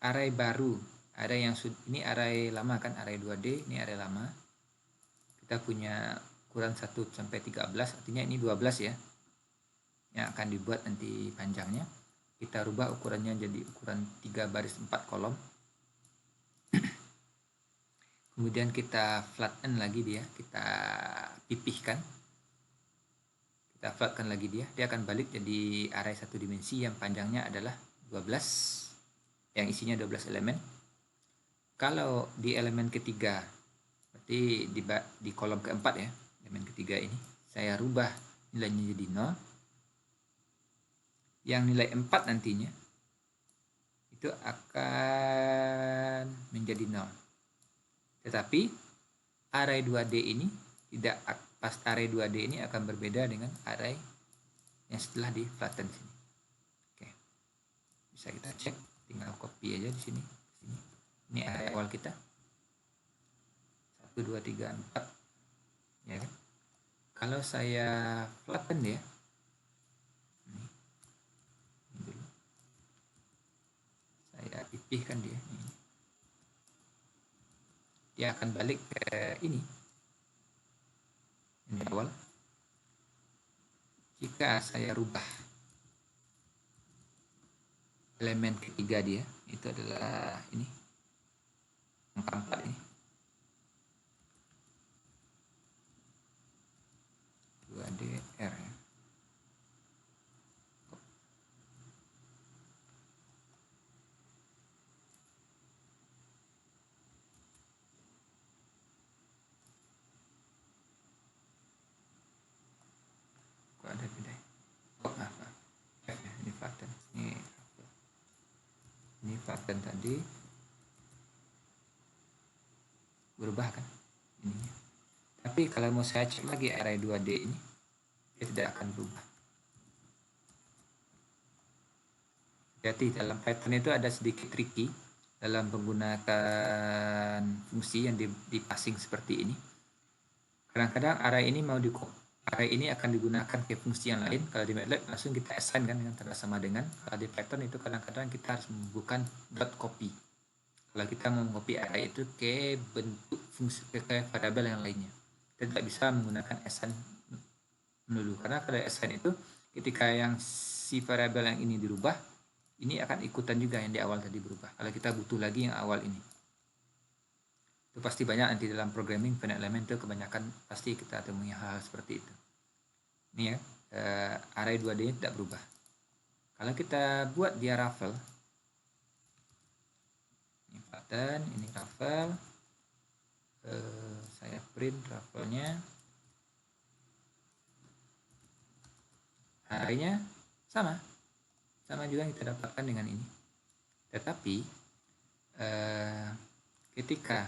array baru, array yang ini array lama kan, array 2D, ini array lama. Kita punya ukuran 1 sampai 13, artinya ini 12 ya. Yang akan dibuat nanti panjangnya. Kita rubah ukurannya jadi ukuran 3 baris 4 kolom. Kemudian kita flatten lagi dia, kita pipihkan. Kita flatkan lagi dia akan balik jadi array 1 dimensi yang panjangnya adalah 12, yang isinya 12 elemen. Kalau di elemen ketiga, berarti di kolom keempat ya, elemen ketiga ini, saya rubah nilainya jadi 0. Yang nilai 4 nantinya, itu akan menjadi 0. Tetapi array 2D ini tidak, pas array 2D ini akan berbeda dengan array yang setelah di flatten sini. Oke. Bisa kita cek, tinggal copy aja di sini. Ini array awal kita. 1 2 3 4. Ya kan? Kalau saya flatten dia, ini dulu. Saya pipihkan dia ini. Dia akan balik ke ini awal. Jika saya rubah elemen ketiga dia, itu adalah ini, angka 4 ini, 2DR ya. Ada beda. Ini flatten. Ini flatten tadi berubah kan ininya. Tapi kalau mau saya cek lagi array 2D ini, dia tidak akan berubah. Jadi dalam Python itu ada sedikit tricky dalam menggunakan fungsi yang di-passing seperti ini. Kadang-kadang array ini mau array ini akan digunakan ke fungsi yang lain. Kalau di MATLAB langsung kita assign kan dengan tanda sama dengan. Kalau di Python itu kadang-kadang kita harus membutuhkan dot copy. Kalau kita mau mengcopy array itu ke bentuk fungsi, ke variabel yang lainnya. Kita tidak bisa menggunakan assign dulu, karena kalau assign itu ketika yang si variabel yang ini dirubah, ini akan ikutan juga yang di awal tadi berubah. Kalau kita butuh lagi yang awal ini, itu pasti banyak nanti dalam programming finite element itu kebanyakan pasti kita temui hal seperti itu. Ini ya, array 2D tidak berubah. Kalau kita buat dia raffle, ini pattern, ini raffle, saya print raffle-nya, array-nya sama juga yang kita dapatkan dengan ini. Tetapi ketika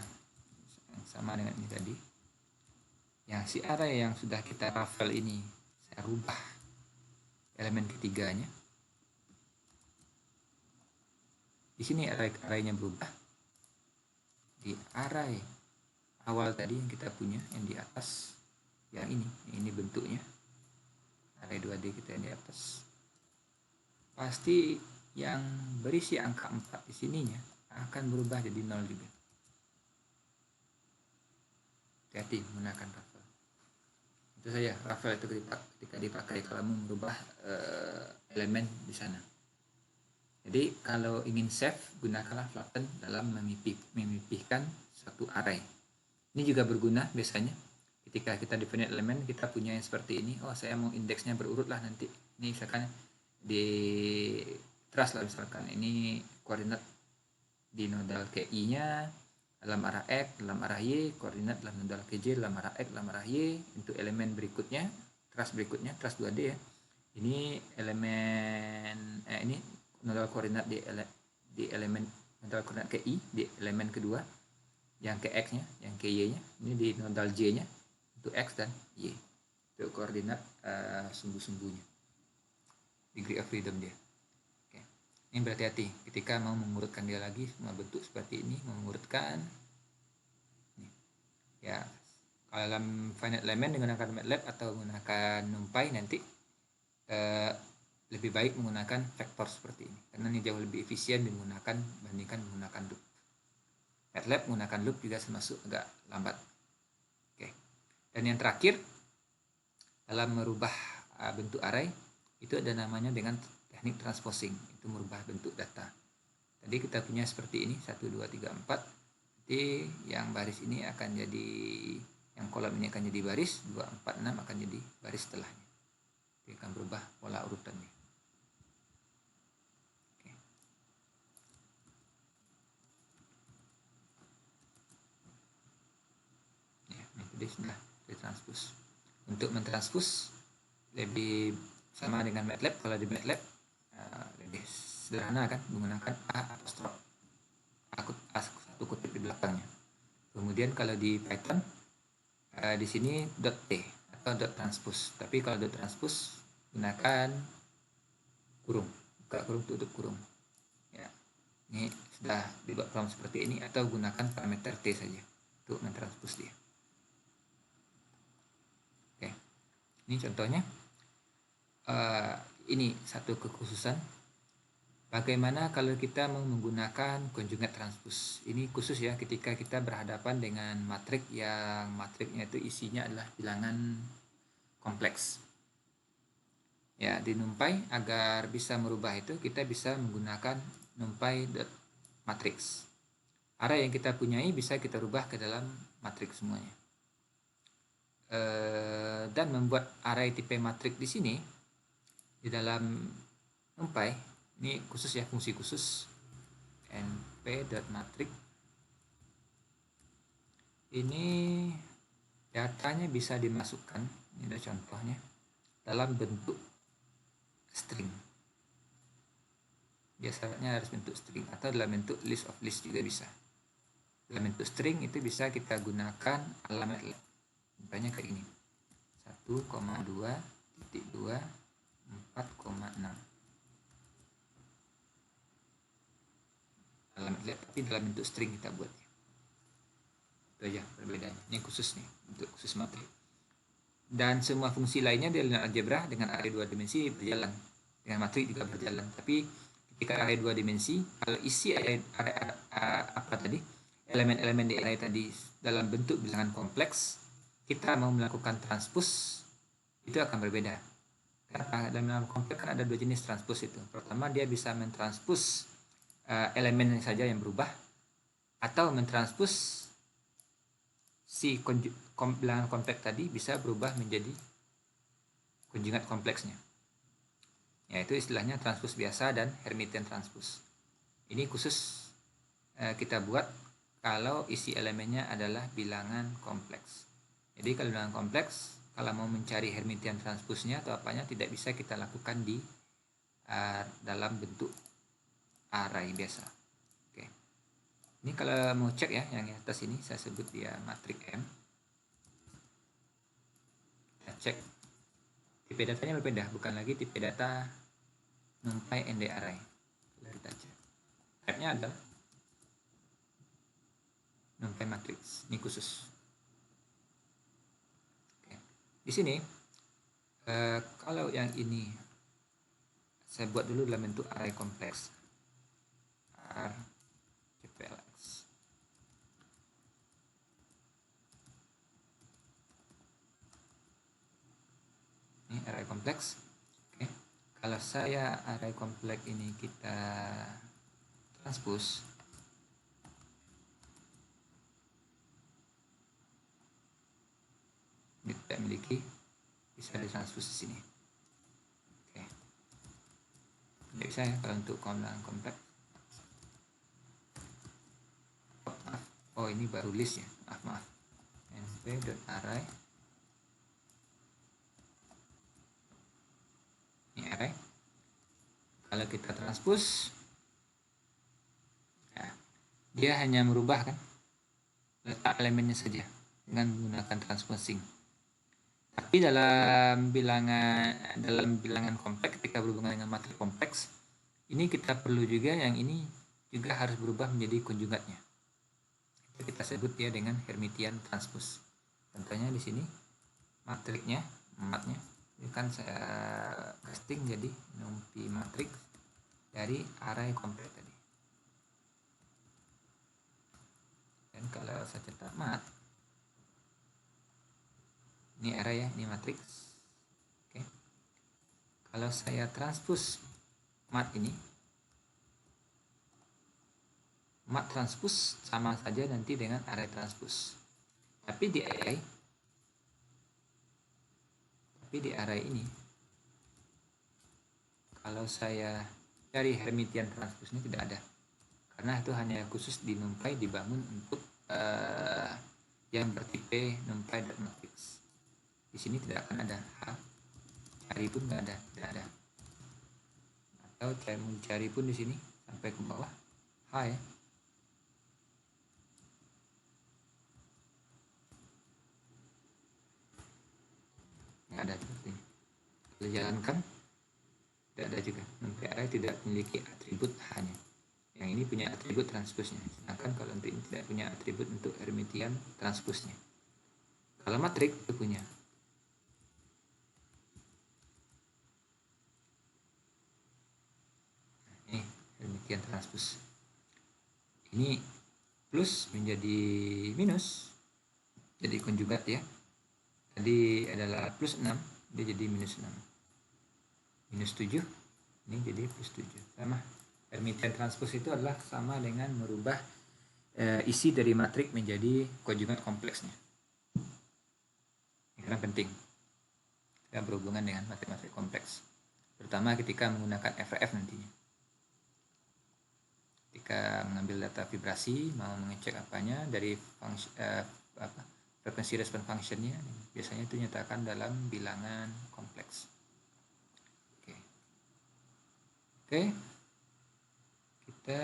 sama dengan ini tadi, yang si array yang sudah kita raffle ini saya rubah elemen ketiganya. Di sini array-nya berubah. Di array awal tadi yang kita punya yang di atas, yang ini bentuknya array 2D kita yang di atas, pasti yang berisi angka 4 di sininya akan berubah jadi 0 juga. Hati-hati menggunakan raffle. Itu saja, raffle itu ketika dipakai kalau mau merubah elemen di sana. Jadi kalau ingin save, gunakanlah flatten dalam memipihkan suatu array. Ini juga berguna biasanya ketika kita define elemen, kita punya yang seperti ini. Oh, saya mau indeksnya berurut lah nanti. Ini misalkan di trace lah, misalkan ini koordinat di nodal KI-nya dalam arah X, dalam arah Y, koordinat dalam nodal KJ dalam arah X, dalam arah Y. Untuk elemen berikutnya, trace berikutnya, trace 2D ya. Ini elemen ini nodal koordinat di elemen nodal koordinat KI di elemen kedua, yang ke X-nya, yang ke Y-nya, ini di nodal J-nya untuk X dan Y. Itu koordinat sumbu-sumbunya, degree of freedom dia. Oke. Ini berhati-hati ketika mau mengurutkan dia lagi, semua bentuk seperti ini, mengurutkan. Ya, kalau dalam finite element menggunakan MATLAB atau menggunakan NumPy nanti lebih baik menggunakan vektor seperti ini, karena ini jauh lebih efisien bandingkan menggunakan loop. MATLAB menggunakan loop juga termasuk agak lambat. Oke. Dan yang terakhir dalam merubah bentuk array itu ada namanya dengan teknik transposing, itu merubah bentuk data. Tadi kita punya seperti ini 1 2 3 4. Jadi yang baris ini akan jadi, yang kolom ini akan jadi baris, 2 4 6 akan jadi baris setelahnya. Jadi akan berubah pola urutannya. Oke. Ya, ini sudah ditranspose. Untuk mentranspose lebih sama dengan MATLAB. Kalau di MATLAB lebih sederhana kan, menggunakan satu kutip di belakangnya. Kemudian kalau di Python di sini .t atau .transpose. Tapi kalau .transpose gunakan kurung, buka kurung, tutup kurung. Ya, ini sudah dibuat prompt seperti ini, atau gunakan parameter t saja untuk mentranspose dia. Oke, ini contohnya. Ini satu kekhususan. Bagaimana kalau kita mau menggunakan conjugate transpose? Ini khusus ya ketika kita berhadapan dengan matrik yang matriknya itu isinya adalah bilangan kompleks. Ya, di NumPy agar bisa merubah itu kita bisa menggunakan numpy.matrix. Array yang kita punyai bisa kita rubah ke dalam matriks semuanya. Dan membuat array tipe matrix di sini di dalam NumPy. Ini khusus ya, fungsi khusus np.matrix. Ini datanya bisa dimasukkan, ini ada contohnya, dalam bentuk string. Biasanya harus bentuk string atau dalam bentuk list of list juga bisa. Dalam bentuk string itu bisa kita gunakan alamat, misalnya kayak ini 1,2.2 4,6 alamat, tapi dalam bentuk string kita buat. Itu aja perbedaannya. Ini khusus nih, untuk khusus matrik. Dan semua fungsi lainnya di linear algebra dengan array 2 dimensi berjalan. Dengan matrik juga berjalan. Tapi ketika array 2 dimensi, kalau isi array apa tadi? Elemen-elemen di array tadi dalam bentuk bilangan kompleks, kita mau melakukan transpose, itu akan berbeda. Karena dalam bilangan kompleks kan ada dua jenis transpose itu. Pertama, dia bisa mentranspose elemen saja yang berubah, atau mentranspose si bilangan kompleks tadi bisa berubah menjadi konjugat kompleksnya. Yaitu istilahnya transpose biasa dan Hermitian transpose. Ini khusus kita buat kalau isi elemennya adalah bilangan kompleks. Jadi kalau bilangan kompleks, kalau mau mencari Hermitian transpose-nya atau apanya tidak bisa kita lakukan di dalam bentuk array biasa. Oke. Ini kalau mau cek ya, yang atas ini saya sebut dia matriks M. Kita cek Tipe datanya berbeda, bukan lagi tipe data NumPy ND array. Type-nya adalah NumPy matrix. Ini khusus. Oke. Di sini kalau yang ini saya buat dulu dalam bentuk array kompleks. RCPLX. Ini array kompleks. Oke. Kalau saya array kompleks ini kita transpose, ini tidak memiliki, bisa ditranspose di sini. Oke. Tidak bisa ya kalau untuk kolam kompleks. Oh, ini baru list ya. Maaf. np.array. Ini array. Kalau kita transpose, ya, dia hanya merubah kan letak elemennya saja dengan menggunakan transposing. Tapi dalam bilangan kompleks, ketika berhubungan dengan matriks kompleks, ini kita perlu juga yang ini juga harus berubah menjadi konjugatnya. Kita sebut dia dengan Hermitian transpose. Contohnya di sini matriknya, matnya, ini kan saya casting jadi numpy matrix dari array kompleks tadi. Dan kalau saya cetak mat, ini array ya, ini matrix. Oke. Kalau saya transpose mat ini, mat transpose sama saja nanti dengan array transpose. Tapi di array ini, kalau saya cari Hermitian transpose ini tidak ada, karena itu hanya khusus di NumPy dibangun untuk yang bertipe NumPy.matrix. Di sini tidak akan ada cari pun tidak ada. Atau saya mau cari pun di sini sampai ke bawah ya. Nggak ada seperti ini. Kalau jalankan tidak ada juga. NumPy array tidak memiliki atribut hanya. Yang ini punya atribut transpose-nya. Sedangkan kalau untuk ini tidak punya atribut untuk Hermitian transpose-nya. Kalau matrix itu punya. Ini Hermitian transpose. Ini plus menjadi minus. Jadi konjugat ya. Tadi adalah plus 6, dia jadi minus 6. Minus 7, ini jadi plus 7. Sama. Hermitian transpose itu adalah sama dengan merubah isi dari matriks menjadi konjugat kompleksnya. Ini karena penting. Kita berhubungan dengan matrik-matrik kompleks. Terutama ketika menggunakan FRF nantinya. Ketika mengambil data vibrasi, mau mengecek apanya dari frekuensi respon functionnya, biasanya itu nyatakan dalam bilangan kompleks. Oke. Kita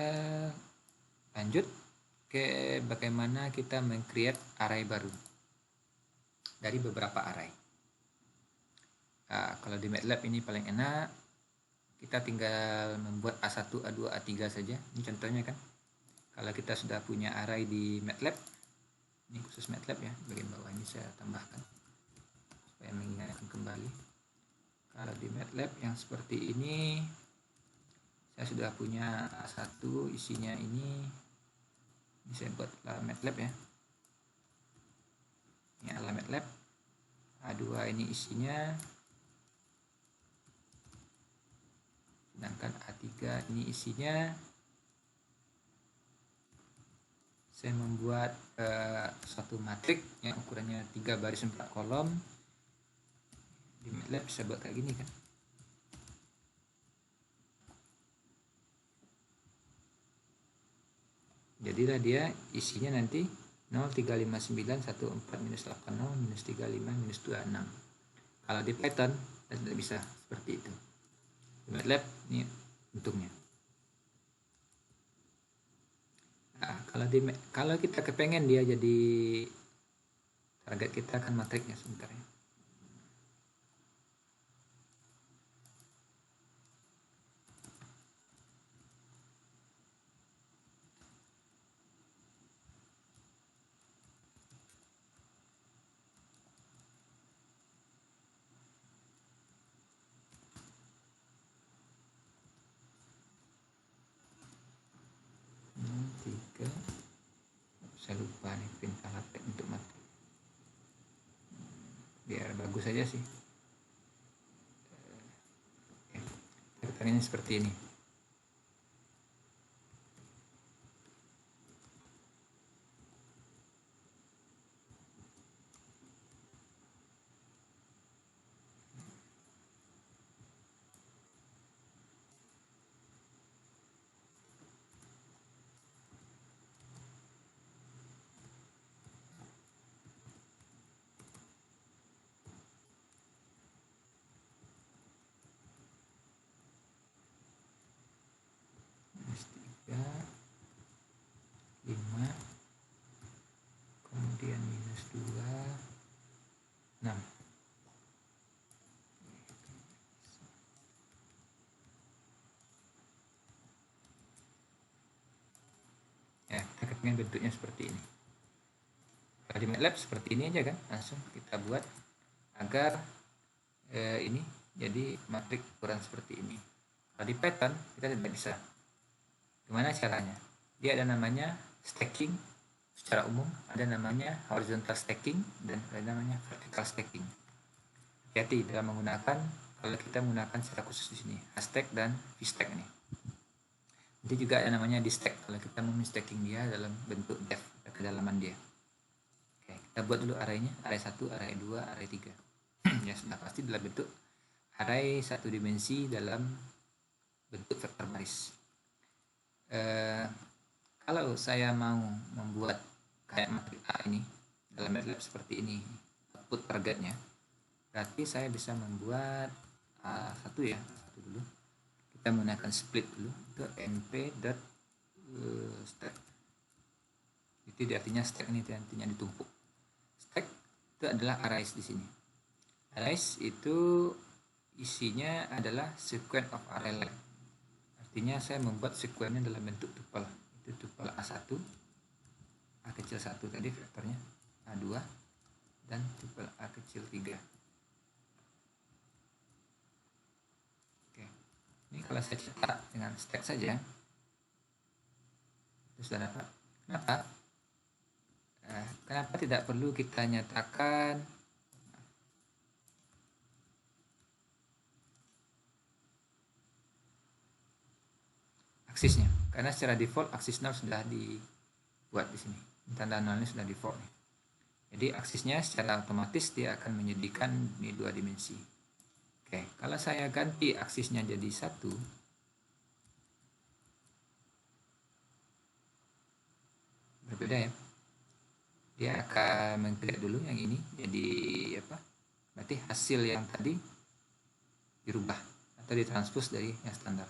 lanjut ke bagaimana kita meng-create array baru dari beberapa array. Nah, kalau di MATLAB ini paling enak, kita tinggal membuat A1, A2, A3 saja. Ini contohnya kan. Kalau kita sudah punya array di MATLAB, ini khusus MATLAB ya, bagian bawah ini saya tambahkan supaya mengingatkan kembali. Kalau di MATLAB yang seperti ini, saya sudah punya A1 isinya ini saya buat ala MATLAB ya. Ini ala MATLAB. A2 ini isinya, sedangkan A3 ini isinya. Saya membuat suatu matrik yang ukurannya 3 baris 4 kolom. Di MATLAB bisa buat kayak gini kan. Jadilah dia isinya nanti 035914 minus 80 minus 35 minus 26. Kalau di Python tidak bisa seperti itu. Di MATLAB ini bentuknya. Nah, kalau kita kepengen dia jadi target kita kan matriknya sebentar ya. Saya lupa nih pin latte untuk mati. Biar bagus saja sih. Caranya seperti ini. -3, 5, kemudian -2, 6. Ya, kita kepengen bentuknya seperti ini. Kalau di MATLAB seperti ini aja kan, langsung kita buat agar ini jadi matriks ukuran seperti ini. Kalau di Python kita tidak bisa. Gimana caranya? Dia ada namanya stacking secara umum, ada namanya horizontal stacking, dan ada namanya vertical stacking. Hati-hati dalam menggunakan, kalau kita menggunakan secara khusus di sini, stack dan vstack ini. Nanti juga ada namanya di-stack kalau kita mau stacking dia dalam bentuk depth, kedalaman dia. Oke, kita buat dulu arraynya, array 1, array 2, array 3. Ya sudah pasti dalam bentuk array satu dimensi dalam bentuk vektor baris. Kalau saya mau membuat kayak matriks A ini dalam MATLAB seperti ini, output targetnya, berarti saya bisa membuat A1 ya, satu dulu. Kita menggunakan split dulu, itu np.stack. Itu artinya stack ini artinya ditumpuk. Stack itu adalah arrays di sini. Arrays itu isinya adalah sequence of array length. Artinya saya membuat sekuennya dalam bentuk tuple. Itu tuple A1, A kecil 1 tadi vektornya, A2, dan tuple A kecil 3. Oke. Ini kalau saya cetak dengan stack saja, itu sudah dapat. Kenapa tidak perlu kita nyatakan aksisnya? Karena secara default aksis 0 sudah dibuat di sini. Tanda 0 ini sudah default nih. Jadi aksisnya secara otomatis dia akan menyediakan ini 2 dimensi. Oke, kalau saya ganti aksisnya jadi 1, berbeda ya. Dia akan meng-create dulu yang ini jadi apa? Berarti hasil yang tadi dirubah atau ditranspose dari yang standar.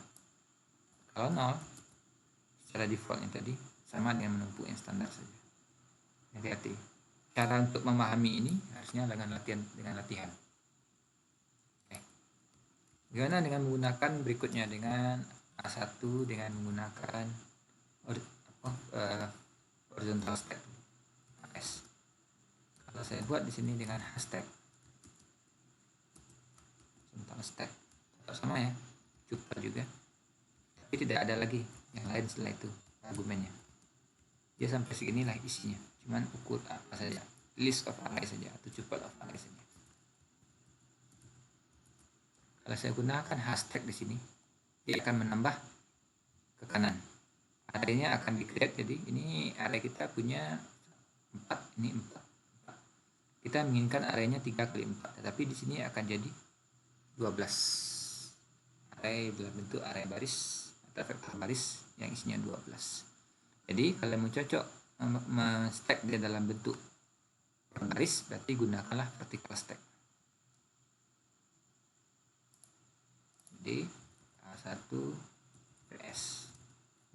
Kalau 0 secara default yang tadi sama dengan menumpuk yang standar saja. Hati-hati. Cara untuk memahami ini harusnya dengan latihan. Oke. Gimana dengan menggunakan berikutnya dengan A1 dengan menggunakan horizontal stack. Kalau saya buat di sini dengan hashtag horizontal stack, sama ya, cukup juga. Tapi tidak ada lagi yang lain setelah itu argumennya. Dia sampai seginilah isinya, cuman ukur apa saja, list of array saja atau tuple of array saja. Kalau saya gunakan hashtag di sini, dia akan menambah ke kanan. Arraynya akan di-create, jadi ini array kita punya 4, ini 4. Kita menginginkan arraynya 3x4, tetapi di sini akan jadi 12. Array dalam bentuk array baris atau vektor baris yang isinya 12. Jadi kalau mau cocok men-stack dia dalam bentuk baris, berarti gunakanlah vertical stack. Jadi A1 PS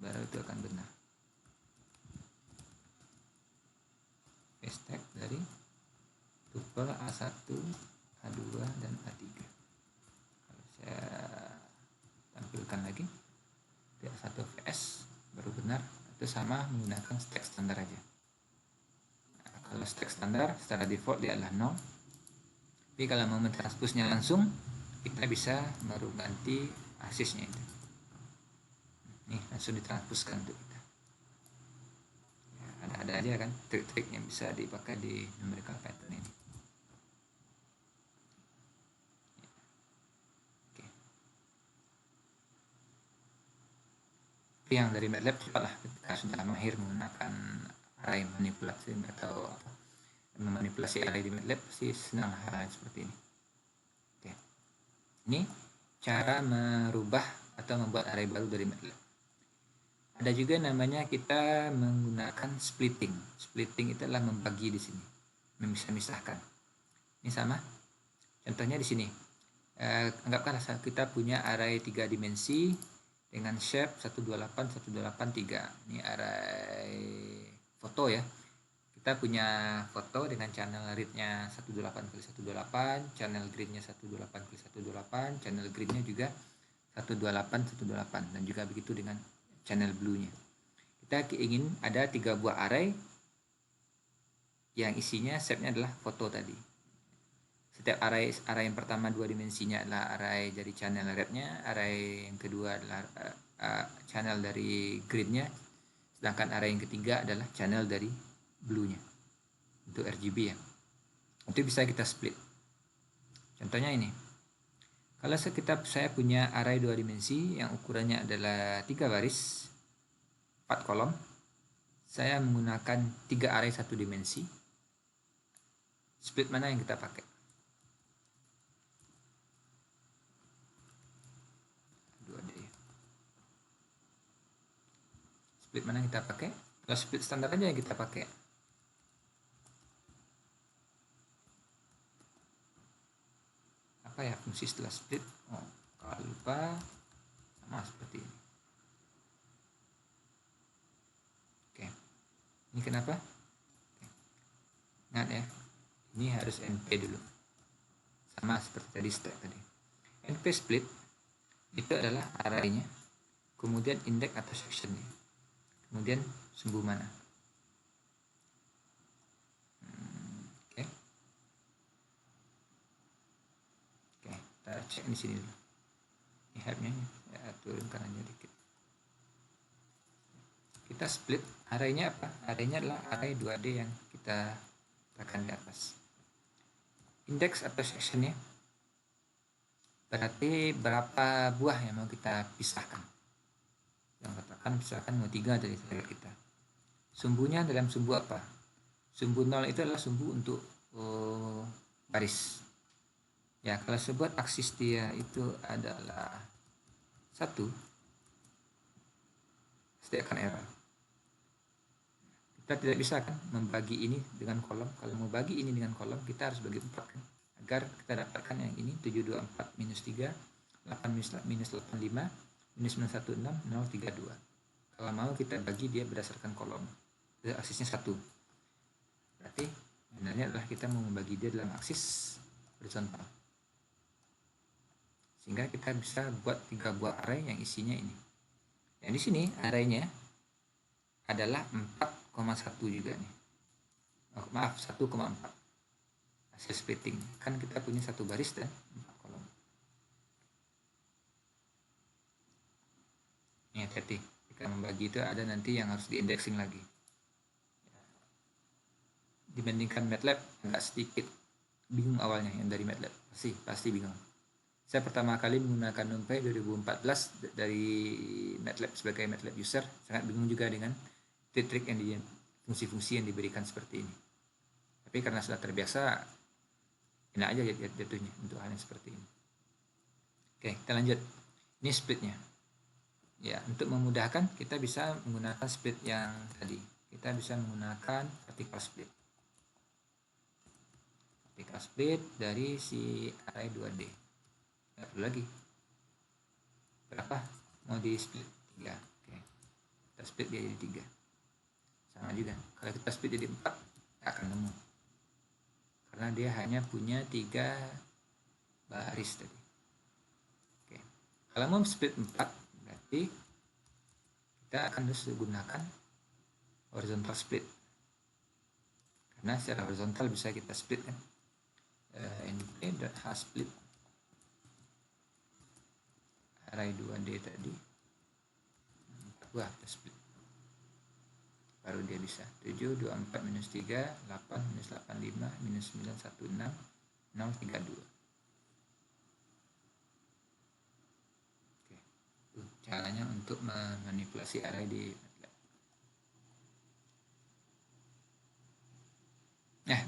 baru itu akan benar. Stack dari tuple A1, A2, dan A3. Kalau saya tampilkan lagi, A1 PS baru benar, itu sama menggunakan stack standar aja. Nah, kalau stack standar secara default dia adalah 0. Tapi kalau mau mentranspose-nya langsung, kita bisa baru ganti aksisnya itu. Nih langsung ditranspuskan untuk kita. Ya, ada aja kan trik-trik yang bisa dipakai di numerical pattern ini. Oke. Tapi yang dari MATLAB cepatlah, kita sudah mahir menggunakan array manipulasi atau memanipulasi array di MATLAB, pasti senang hal seperti ini. Oke. Ini cara merubah atau membuat array baru dari MATLAB. Ada juga namanya kita menggunakan splitting. Splitting itu adalah membagi di sini, memisah-misahkan. Ini sama. Contohnya di sini. Anggaplah kita punya array 3 dimensi dengan shape 128 183. Ini array foto ya. Kita punya foto dengan channel read-nya 128x128, channel grid-nya 128x128, channel grid-nya juga 128x128, dan juga begitu dengan channel blue-nya. Kita ingin ada 3 buah array yang isinya shape-nya adalah foto tadi. Setiap array yang pertama 2 dimensinya adalah array dari channel red-nya, array yang kedua adalah channel dari grid-nya, sedangkan array yang ketiga adalah channel dari blue-nya untuk RGB ya. Itu bisa kita split. Contohnya ini. Kalau saya punya array 2 dimensi yang ukurannya adalah 3 baris, 4 kolom, saya menggunakan 3 array 1 dimensi. Split mana yang kita pakai? Split mana yang kita pakai? Kalau split standar aja yang kita pakai. Apa ya fungsi setelah split? Oh, kalau lupa sama seperti ini. Oke. Ini kenapa? Oke. Ingat ya, ini harus NP dulu. Sama seperti tadi step tadi. NP split itu adalah array-nya, kemudian index atau section-nya, kemudian sumbu mana. Oke. Oke, kita cek di sini dulu. Ini help-nya ya, turunkan aja dikit. Kita split array-nya apa? Array-nya adalah array 2D yang kita tekan di atas. Index atau section-nya berarti berapa buah yang mau kita pisahkan. Yang katakan pisahkan mau 3 dari target kita. Sumbunya dalam sumbu apa? Sumbu 0 itu adalah sumbu untuk baris. Ya, kalau sebuah aksis dia itu adalah 1, pasti akan error. Kita tidak bisa kan membagi ini dengan kolom. Kalau mau bagi ini dengan kolom, kita harus bagi 4 kan, agar kita dapatkan yang ini 724 minus 3, 8 minus 85, minus 916, 032. Kalau mau kita bagi dia berdasarkan kolom, aksisnya 1. Berarti sebenarnya adalah kita mau membagi dia dalam aksis horizontal. Sehingga kita bisa buat 3 buah array yang isinya ini. Yang di sini arraynya adalah 4,1 juga nih. Oh, maaf, 1,4. Hasil splitting. Kan kita punya 1 baris dan 4 kolom. Ini hati-hati. Jika membagi itu ada nanti yang harus diindexing lagi. Dibandingkan MATLAB agak sedikit bingung awalnya yang dari MATLAB. Pasti bingung. Saya pertama kali menggunakan NumPy 2014 dari MATLAB sebagai MATLAB user, sangat bingung juga dengan trik-trik yang fungsi-fungsi yang diberikan seperti ini. Tapi karena sudah terbiasa, enak aja jatuhnya untuk hal yang seperti ini. Oke, kita lanjut. Ini splitnya. Ya, untuk memudahkan kita bisa menggunakan split yang tadi. Kita bisa menggunakan vertical split. Vertical split dari si array 2D. Nggak perlu lagi. Berapa? Mau di split 3. Oke. Kita split dia jadi 3. Sama juga. Kalau kita split jadi 4, akan nemu. Karena dia hanya punya 3 baris tadi. Oke. Kalau mau split 4, berarti kita akan harus gunakan horizontal split. Karena secara horizontal bisa kita split kan. np.hsplit array 2D tadi 4 buah kita split. baru dia bisa. 7, 24, minus 3, 8, minus 85, minus 9, 16, 0, 32. Oke. Itu caranya untuk memanipulasi array di MATLAB.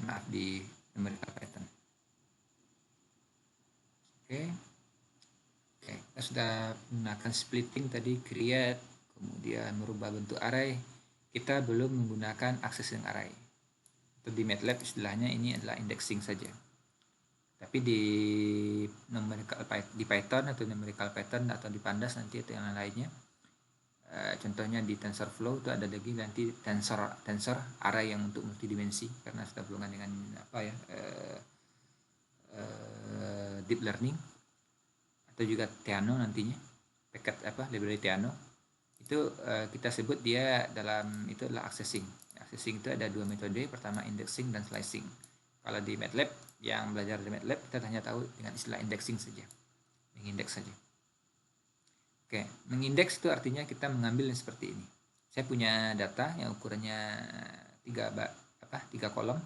Maaf, di numerical pattern. Oke. Kita sudah menggunakan splitting tadi, create, kemudian merubah bentuk array. Kita belum menggunakan accessing array. Atau di MATLAB istilahnya ini adalah indexing saja. Tapi di Python atau numerical pattern atau di Pandas nanti itu yang lainnya. Contohnya di TensorFlow itu ada lagi nanti tensor array yang untuk multidimensi, karena sudah berhubungan dengan deep learning, atau juga Theano nantinya, paket library Theano itu kita sebut dia dalam itu adalah accessing. Accessing itu ada dua metode, pertama indexing dan slicing. Kalau di MATLAB, yang belajar di MATLAB kita hanya tahu dengan istilah indexing saja, mengindeks saja. Oke, mengindeks itu artinya kita mengambil yang seperti ini. Saya punya data yang ukurannya 3 kolom,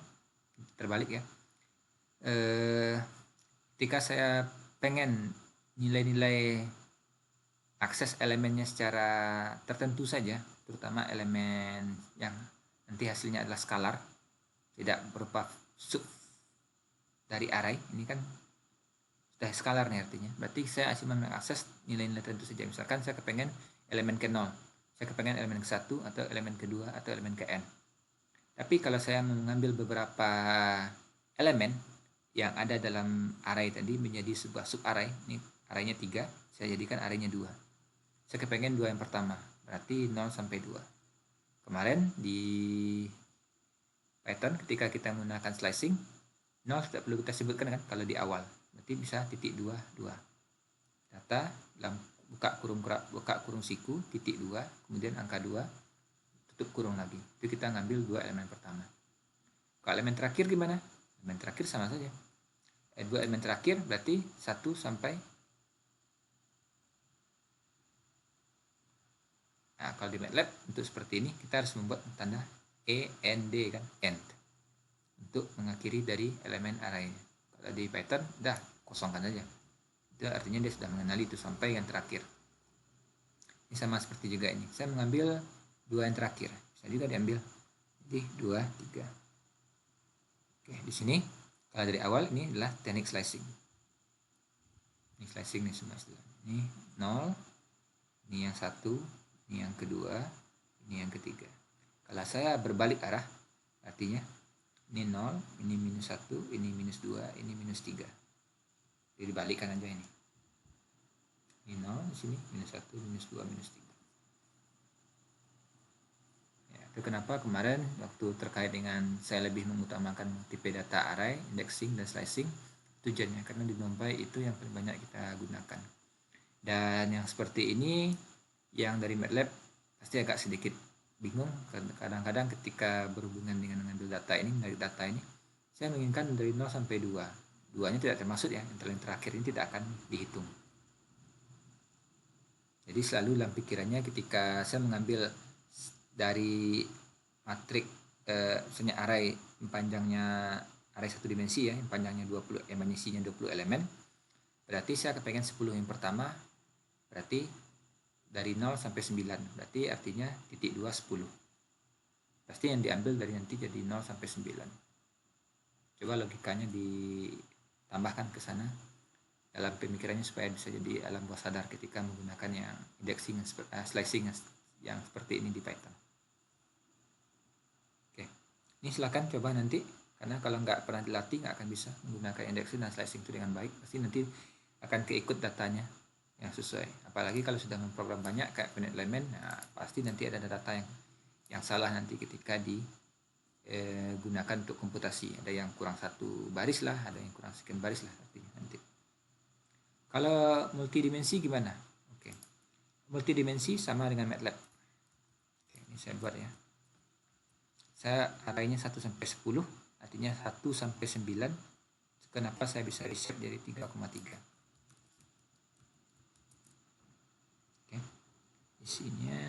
terbalik ya. Ketika saya pengen nilai-nilai akses elemennya secara tertentu saja, terutama elemen yang nanti hasilnya adalah skalar, tidak berupa sub dari array, ini kan sudah skalar nih artinya. Berarti saya cuma mengakses nilai-nilai tertentu saja. Misalkan saya kepengen elemen ke-0, saya kepengen elemen ke-1 atau elemen ke-2 atau elemen ke-n. Tapi kalau saya mengambil beberapa elemen yang ada dalam array tadi menjadi sebuah sub array, ini arraynya 3, saya jadikan arraynya 2. Saya kepengen 2 yang pertama, berarti 0 sampai 2. Kemarin di Python ketika kita menggunakan slicing, 0 tidak perlu kita sebutkan kan kalau di awal. Berarti bisa titik 2, 2. Data dalam buka kurung siku, titik 2, kemudian angka 2, tutup kurung lagi. Itu kita ngambil 2 elemen pertama. Kalau elemen terakhir gimana? Elemen terakhir sama saja. 2 elemen terakhir berarti 1 sampai. Nah, kalau di MATLAB untuk seperti ini kita harus membuat tanda END kan, end, untuk mengakhiri dari elemen array. Kalau di Python udah kosongkan saja. Itu artinya dia sudah mengenali itu sampai yang terakhir. Ini sama seperti juga ini. Saya mengambil 2 yang terakhir. Bisa juga diambil. Jadi 2, 3. Oke, di sini kalau dari awal ini adalah teknik slicing. Ini slicing nih semua istilah. Ini 0, ini yang 1, ini yang kedua, ini yang ketiga. Kalau saya berbalik arah, artinya ini 0, ini minus 1, ini minus 2, ini minus 3. Jadi dibalikkan aja ini. Ini 0 di sini, minus 1, minus 2, minus 3. Ya, itu kenapa kemarin waktu terkait dengan saya lebih mengutamakan tipe data array, indexing, dan slicing, tujuannya karena di NumPy itu yang paling banyak kita gunakan. Dan yang seperti ini, yang dari MATLAB pasti agak sedikit bingung. Kadang-kadang ketika berhubungan dengan mengambil data ini, dari data ini, saya menginginkan dari 0 sampai 2. 2-nya tidak termasuk ya, yang terakhir ini tidak akan dihitung. Jadi selalu dalam pikirannya ketika saya mengambil dari matrik misalnya array panjangnya array satu dimensi ya, yang panjangnya 20, yang isinya 20 elemen, berarti saya kepengen 10 yang pertama, berarti dari 0 sampai 9, berarti artinya titik 2, 10. Pasti yang diambil dari nanti jadi 0 sampai 9. Coba logikanya ditambahkan ke sana dalam pemikirannya supaya bisa jadi alam bawah sadar ketika menggunakan yang indexing, slicing yang seperti ini di Python. Oke, ini silakan coba nanti, karena kalau nggak pernah dilatih nggak akan bisa menggunakan indexing dan slicing itu dengan baik. Pasti nanti akan keikut datanya yang sesuai. Apalagi kalau sudah memprogram banyak kayak finite element, nah pasti nanti ada data yang salah nanti ketika digunakan untuk komputasi. Ada yang kurang 1 baris lah, ada yang kurang sekian baris lah artinya nanti. Kalau multidimensi gimana? Oke. Multidimensi sama dengan MATLAB. Oke, ini saya buat ya. Saya arraynya 1 sampai 10, artinya 1 sampai 9. Kenapa saya bisa reset jadi 3,3? Isinya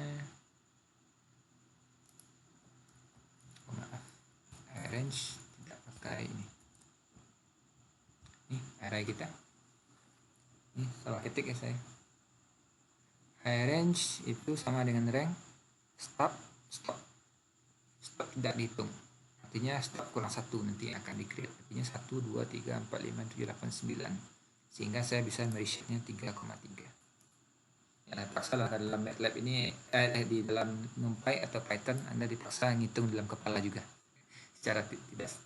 arrange tidak pakai ini array kita ini salah ketik ya saya. Arrange itu sama dengan rank stop tidak dihitung, artinya stop kurang 1 nanti akan di create, artinya 1 2 3 4 5 7 8 9, sehingga saya bisa meresetnya 3,3. Ya, paksa lah dalam MATLAB ini di dalam NumPy atau Python Anda dipaksa ngitung dalam kepala juga secara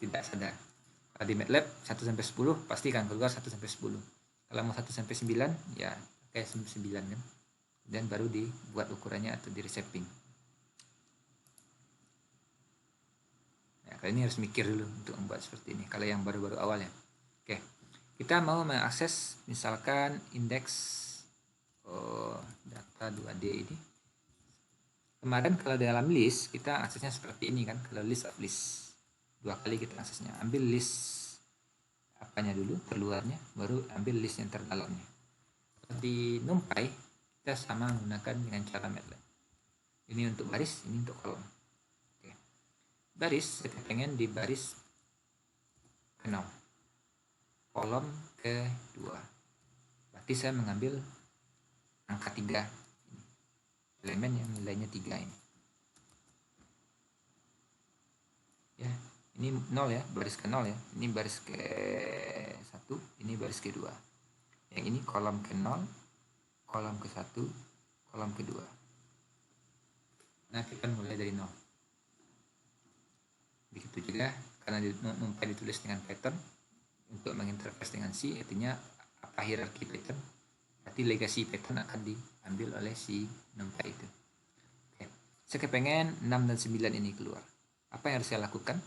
tidak sadar. Kalau di MATLAB 1 sampai 10 pasti kan keluar 1 sampai 10. Kalau mau 1 sampai 9 ya kayak 9 kan. Dan baru dibuat ukurannya atau di reshaping. Nah, kali ini harus mikir dulu untuk membuat seperti ini kalau yang baru-baru awal ya. Oke. Kita mau mengakses misalkan indeks data 2D ini. Kemarin kalau dalam list kita aksesnya seperti ini kan, kalau list of list 2 kali kita aksesnya, ambil list apanya dulu terluarnya, baru ambil list yang terdalamnya. Di NumPy kita sama menggunakan dengan cara MATLAB. Ini untuk baris, ini untuk kolom. Oke. Baris saya pengen di baris ke 0, kolom ke 2, berarti saya mengambil angka 3 elemen yang nilainya 3 ini ya, ini 0 ya, baris ke 0 ya, ini baris ke 1, ini baris ke 2, yang ini kolom ke 0, kolom ke 1, kolom ke 2. Nah kita mulai dari 0. Begitu juga karena NumPy ditulis dengan Python, untuk menginterface dengan C artinya apa hierarki Python, berarti legasi Python akan diambil oleh si NumPy itu. Oke. Saya kepengen 6 dan 9 ini keluar. Apa yang harus saya lakukan?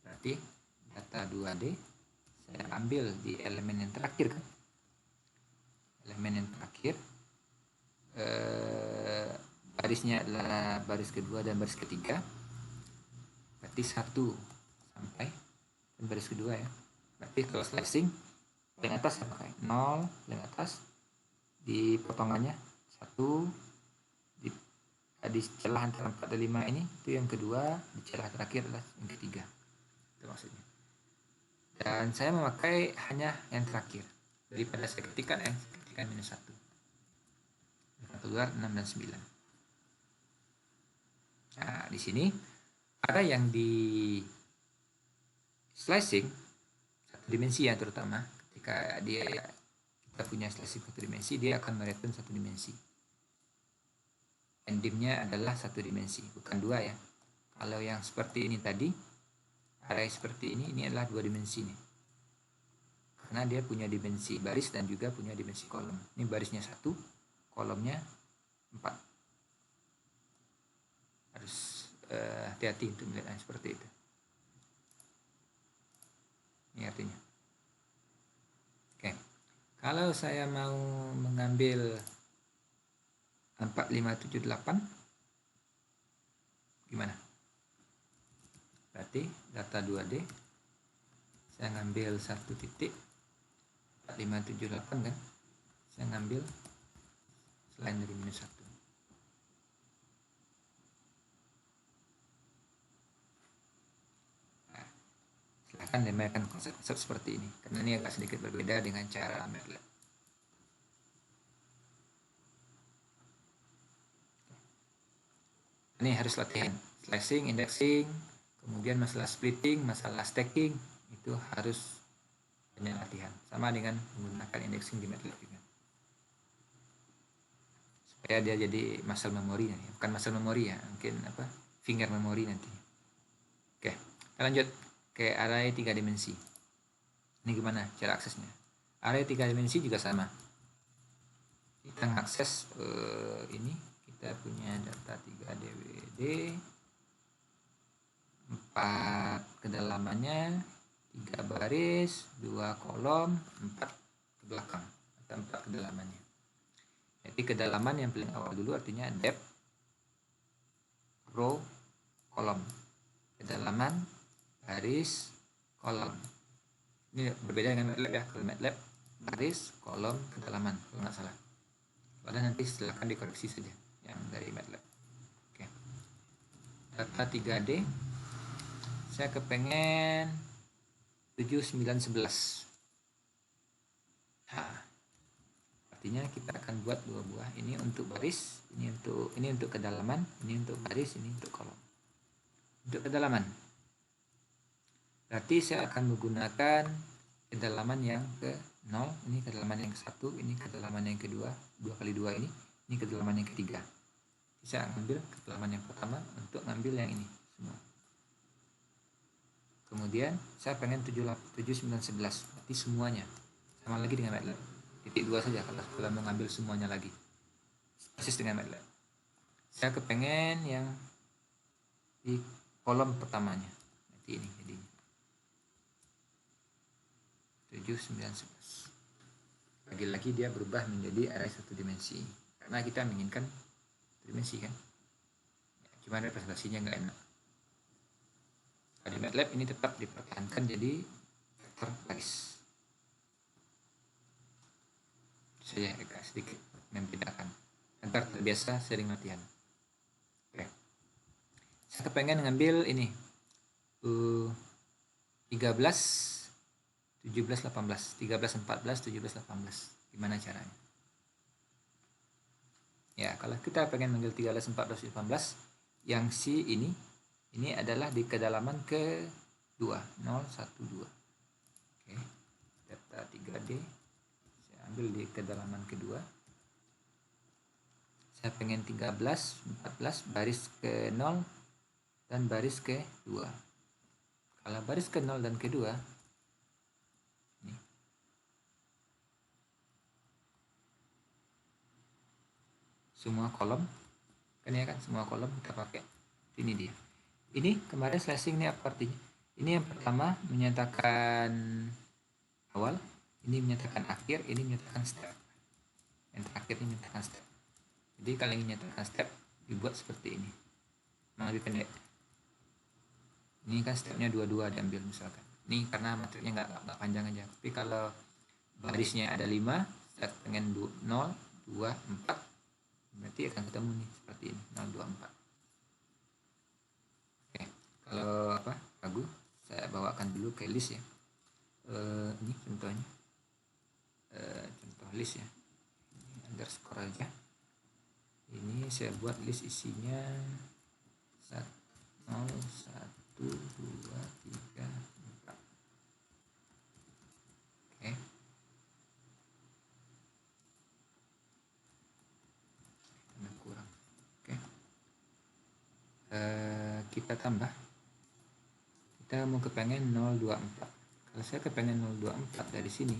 Berarti data 2D saya ambil di elemen yang terakhir kan. Elemen yang terakhir barisnya adalah baris kedua dan baris ketiga. Berarti 1 sampai dan baris kedua ya. Berarti kalau slicing paling atas saya pakai 0 paling atas, di potongannya 1 di celah antara 4 dan 5 ini itu yang kedua, di celah terakhir adalah yang ketiga, itu maksudnya. Dan saya memakai hanya yang terakhir daripada saya ketikkan minus 1, akan keluar 6 dan 9. Nah di sini ada yang di slicing satu dimensi ya, terutama ketika kita punya slicing satu dimensi, dia akan mereturn satu dimensi. Endingnya adalah satu dimensi, bukan 2 ya. Kalau yang seperti ini tadi, array seperti ini adalah 2 dimensi nih. Karena dia punya dimensi baris dan juga punya dimensi kolom. Ini barisnya 1, kolomnya 4. Harus hati-hati untuk melihat seperti itu. Ini artinya. Oke. Kalau saya mau mengambil 4, 5, 7, 8 gimana? Berarti data 2D saya ngambil 1 titik 4, 5, 7, 8 kan, saya ngambil selain dari minus 1. Nah, silahkan dimainkan konsep-konsep seperti ini karena ini agak sedikit berbeda dengan cara MATLAB. Ini harus latihan slicing, indexing, kemudian masalah splitting, masalah stacking, itu harus banyak latihan, sama dengan menggunakan indexing di MATLAB juga, supaya dia jadi muscle memory nanti, bukan muscle memory ya, mungkin finger memory nanti. Oke, kita lanjut ke array 3 dimensi. Ini gimana cara aksesnya? Array 3 dimensi juga sama, kita mengakses ini, kita punya data 3 DWD, 4 kedalamannya, 3 baris, 2 kolom, 4 ke belakang atau 4 kedalamannya. Jadi kedalaman yang paling awal dulu artinya depth, row, kolom. Kedalaman, baris, kolom. Ini berbeda dengan MATLAB ya. Kalau MATLAB baris, kolom, kedalaman kalau nggak salah. Padahal nanti silahkan dikoreksi saja yang dari MATLAB. Oke. Data 3D saya kepengen 7, 9, 11. Nah, artinya kita akan buat dua buah, ini untuk baris, ini untuk kedalaman, ini untuk baris, ini untuk kolom. Untuk kedalaman berarti saya akan menggunakan kedalaman yang ke 0, ini kedalaman yang ke 1, ini kedalaman yang kedua, 2 kali 2 ini kedalaman yang ketiga. Saya ambil kedalaman yang pertama untuk ngambil yang ini semua. Kemudian saya pengen 7, 9, 11, berarti semuanya sama lagi dengan MATLAB. Titik 2 saja kalau mau ngambil semuanya lagi. Persis dengan MATLAB. Saya kepengen yang di kolom pertamanya. Nanti ini jadinya. 7, 9, 11. Lagi-lagi dia berubah menjadi array satu dimensi. Karena kita menginginkan dimensi kan. Cuma representasinya nggak enak. Di MATLAB ini tetap dipertahankan jadi vektor baris. Saya agak sedikit membedakan agar terbiasa sering latihan. Oke. Saya kepengen ngambil ini 13, 17, 18, 13, 14, 17, 18. Gimana caranya? Ya, kalau kita pengen ngambil 13, 14, 18, yang si ini adalah di kedalaman ke 2, 0, 1, 2. Oke. Data 3D. Saya ambil di kedalaman kedua. Saya pengen 13, 14, baris ke 0 dan baris ke 2. Kalau baris ke 0 dan ke 2, ini. Semua kolom, kan ya kan, semua kolom kita pakai. Ini dia. Ini kemarin slashing ini apa artinya? Ini yang pertama menyatakan awal, ini menyatakan akhir, ini menyatakan step. Yang terakhir ini menyatakan step. Jadi kalau ingin menyatakan step dibuat seperti ini. Nah, lebih pendek. Ini kan stepnya 22 diambil misalkan. Ini karena matriknya nggak panjang aja. Tapi kalau barisnya ada 5, saya pengen 0, 2, 4, berarti akan ketemu nih seperti ini 0, 2, 4. Oke, kalau ragu saya bawakan dulu ke list ya. Ini contohnya, contoh list ya. Ini underscore aja. Ini saya buat list isinya 0, 1, 2, 3, 4. Oke. Kurang. Oke. Kita tambah. Kita mau kepengen 024. Kalau saya kepengen 024 dari sini,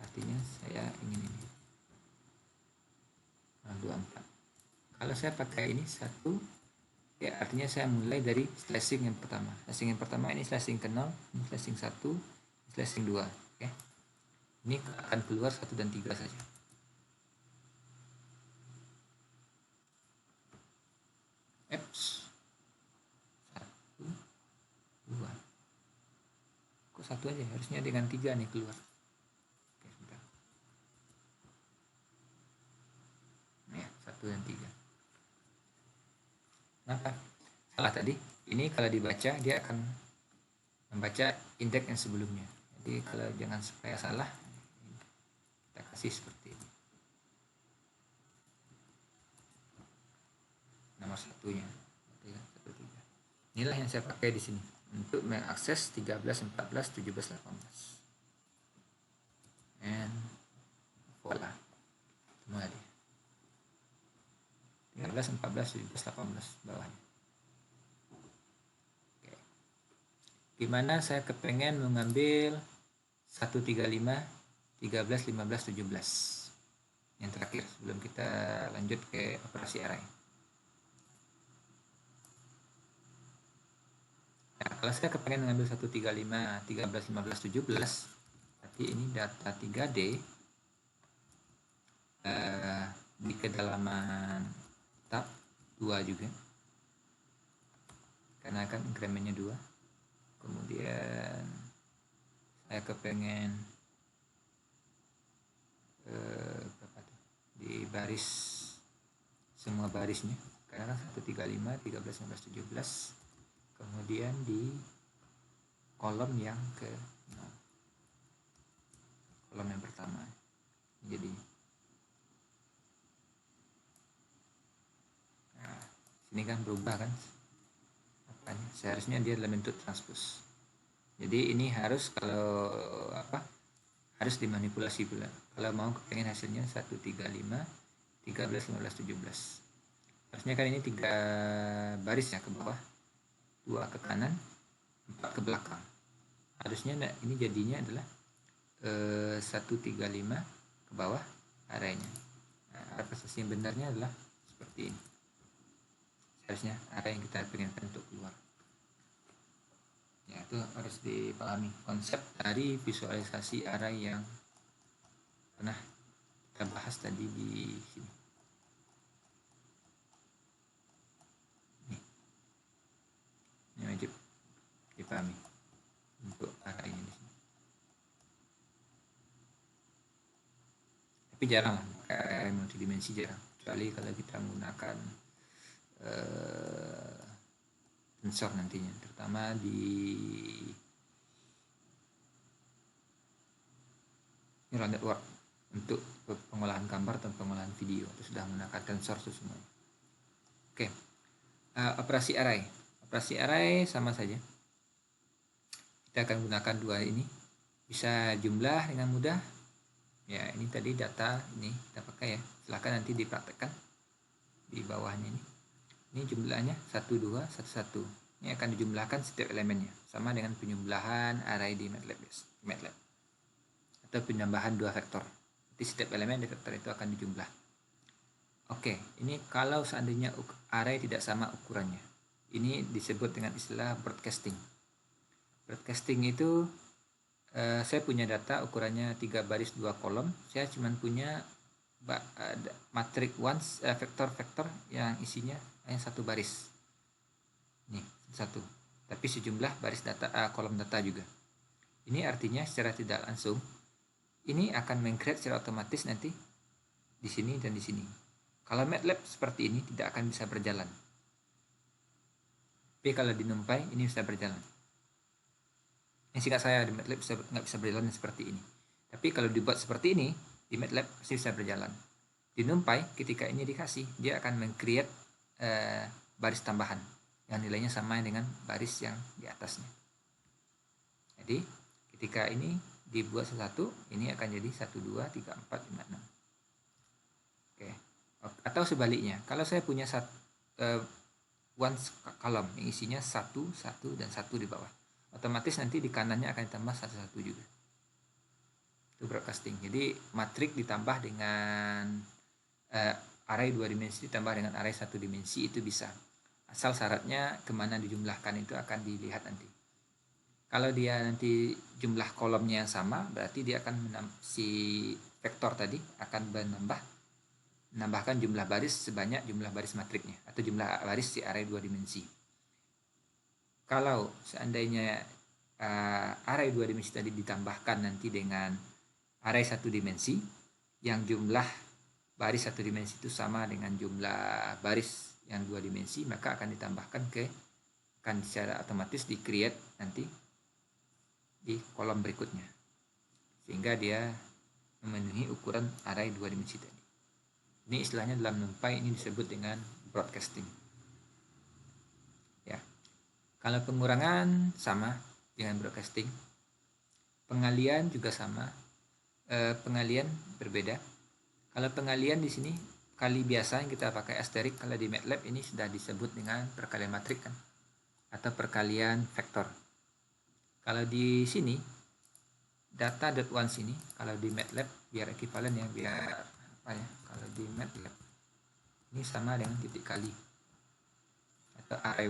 artinya saya ingin ini 024. Kalau saya pakai ini 1, ya artinya saya mulai dari slashing yang pertama. Slashing yang pertama ini slashing ke 0, ini slashing 1, slashing 2. Oke. Ini akan keluar 1 dan 3 saja. Eps. 1, 2. Kok 1 aja? Harusnya dengan 3 nih keluar. Oke, sebentar. Ya, 1 dan 3. Kenapa? Salah tadi. Ini kalau dibaca dia akan membaca indeks yang sebelumnya. Jadi kalau jangan supaya salah, kita kasih seperti ini. Nomor satunya. 1, 3. Inilah yang saya pakai di sini untuk mengakses 13, 14, 17, 18. And voila. Semua dia. 13, 14, 17, 18 bawahnya. Oke. Gimana saya kepengen mengambil 135, 13, 15, 17. Yang terakhir sebelum kita lanjut ke operasi array. Nah, kalau saya kepengen mengambil 135, 13, 15, 17, berarti ini data 3D di kedalaman tab 2 juga, karena kan incrementnya 2. Kemudian saya kepengen di baris semua barisnya, karena 135, 13, 15, 17. Kemudian di kolom yang ke 0, kolom yang pertama. Jadi nah, sini kan berubah kan apanya, seharusnya dia dalam bentuk transpose. Jadi ini harus kalau harus dimanipulasi pula kalau mau kepengen hasilnya 135 13 15 17. Harusnya kan ini 3 baris ya ke bawah, 2 ke kanan, 4 ke belakang. Harusnya ini jadinya adalah 135 ke bawah arraynya. Nah, representasi yang benarnya adalah seperti ini. Seharusnya array yang kita inginkan untuk keluar. Ya, itu harus dipahami konsep dari visualisasi array yang pernah kita bahas tadi di sini. Ini wajib dipahami untuk array ini. Tapi jarang lah array multidimensi, jarang, kecuali kalau kita menggunakan tensor nantinya, terutama di neural network untuk pengolahan gambar atau pengolahan video, itu sudah menggunakan tensor itu semua. Oke, operasi array sama saja. Kita akan gunakan dua ini, bisa jumlah dengan mudah. Ya, ini tadi data ini kita pakai ya, silahkan nanti dipraktekkan di bawahnya ini. Ini jumlahnya 1, 2, 1, 1. Ini akan dijumlahkan setiap elemennya, sama dengan penjumlahan array di MATLAB. Atau penambahan 2 vektor. Jadi setiap elemen di vektor itu akan dijumlah. Oke, ini kalau seandainya array tidak sama ukurannya. Ini disebut dengan istilah broadcasting. Broadcasting itu saya punya data ukurannya 3 baris 2 kolom. Saya cuma punya matrix vektor-vektor yang isinya hanya 1 baris. Nih, 1. Tapi sejumlah baris data kolom data juga. Ini artinya secara tidak langsung ini akan meng-create secara otomatis nanti di sini dan di sini. Kalau MATLAB seperti ini tidak akan bisa berjalan. Tapi kalau di NumPy ini bisa berjalan. Yang singkat saya di MATLAB nggak bisa berjalan seperti ini. Tapi kalau dibuat seperti ini di MATLAB pasti bisa berjalan. Di NumPy ketika ini dikasih, dia akan meng-create baris tambahan yang nilainya sama dengan baris yang di atasnya. Jadi ketika ini dibuat satu, ini akan jadi 1, 2, 3, 4, 5, 6. Oke. Atau sebaliknya, kalau saya punya one column yang isinya 1, 1, dan 1 di bawah, otomatis nanti di kanannya akan ditambah 1, 1 juga. Itu broadcasting. Jadi matriks ditambah dengan array 2 dimensi ditambah dengan array 1 dimensi itu bisa. Asal syaratnya kemana dijumlahkan itu akan dilihat nanti. Kalau dia nanti jumlah kolomnya yang sama, berarti dia akan si vektor tadi akan menambahkan jumlah baris sebanyak jumlah baris matriksnya atau jumlah baris si array 2 dimensi. Kalau seandainya array 2 dimensi tadi ditambahkan nanti dengan array 1 dimensi yang jumlah baris 1 dimensi itu sama dengan jumlah baris yang 2 dimensi, maka akan ditambahkan akan secara otomatis di-create nanti di kolom berikutnya, sehingga dia memenuhi ukuran array 2 dimensi tadi. Ini istilahnya dalam NumPy ini disebut dengan broadcasting. Ya. Kalau pengurangan sama dengan broadcasting. Pengalian juga sama. Pengalian berbeda. Kalau pengalian di sini kali biasa yang kita pakai asterik, kalau di MATLAB ini sudah disebut dengan perkalian matrik kan, atau perkalian vektor. Kalau di sini data.once ini, kalau di MATLAB biar ekivalen ya, biar apa ya, kalau di MATLAB ini sama dengan titik kali atau array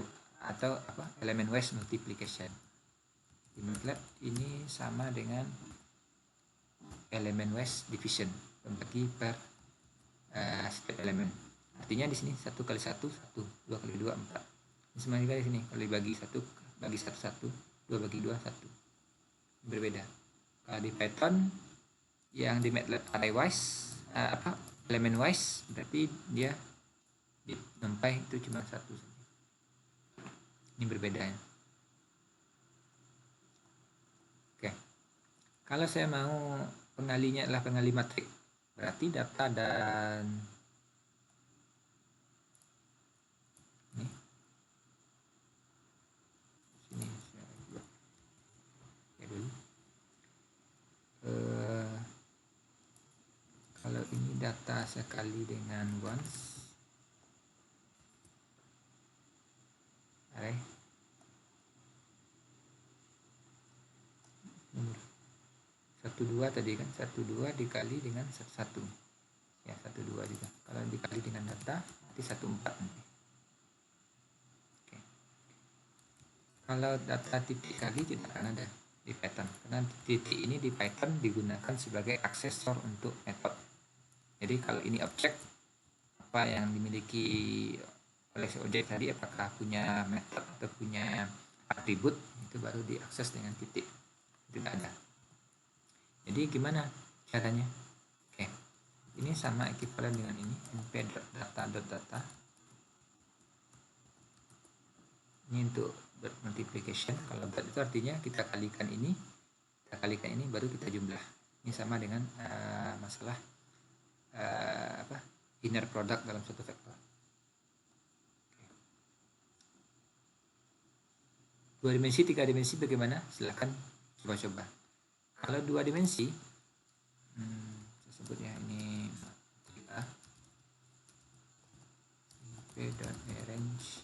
atau element wise multiplication. Di MATLAB ini sama dengan element wise division, membagi per setiap elemen. Artinya di sini 1 kali 1 1, 2 kali 2 4. Ini sama juga di sini, kalau dibagi 1 bagi 1 1, 2 bagi 2 1. Berbeda. Kalau di Python yang di MATLAB array wise element wise, berarti dia di NumPy itu cuma 1 saja. Ini berbeda ya. Kalau saya mau pengalinya adalah pengali matrik, berarti data dan ini sini saya buat ya dulu. Kalau ini data saya kali dengan once array nomor 12 tadi kan, 12 dikali dengan 1 ya, 12 juga. Kalau dikali dengan data nanti 14 nanti. Oke. Kalau data titik kali tidak akan ada di Python, karena titik ini di Python digunakan sebagai aksesor untuk metode. Jadi kalau ini objek, apa yang dimiliki oleh si objek tadi, apakah punya metode atau punya atribut, itu baru diakses dengan titik, tidak ada. Jadi gimana caranya? Oke, ini sama ekivalen dengan ini, np.data.data. Ini untuk dot multiplication. Kalau dot itu artinya kita kalikan ini baru kita jumlah. Ini sama dengan masalah inner product dalam suatu vektor. Dua dimensi, tiga dimensi bagaimana? Silahkan coba-coba. Kalau dua dimensi, saya sebut ya, ini A p.arrange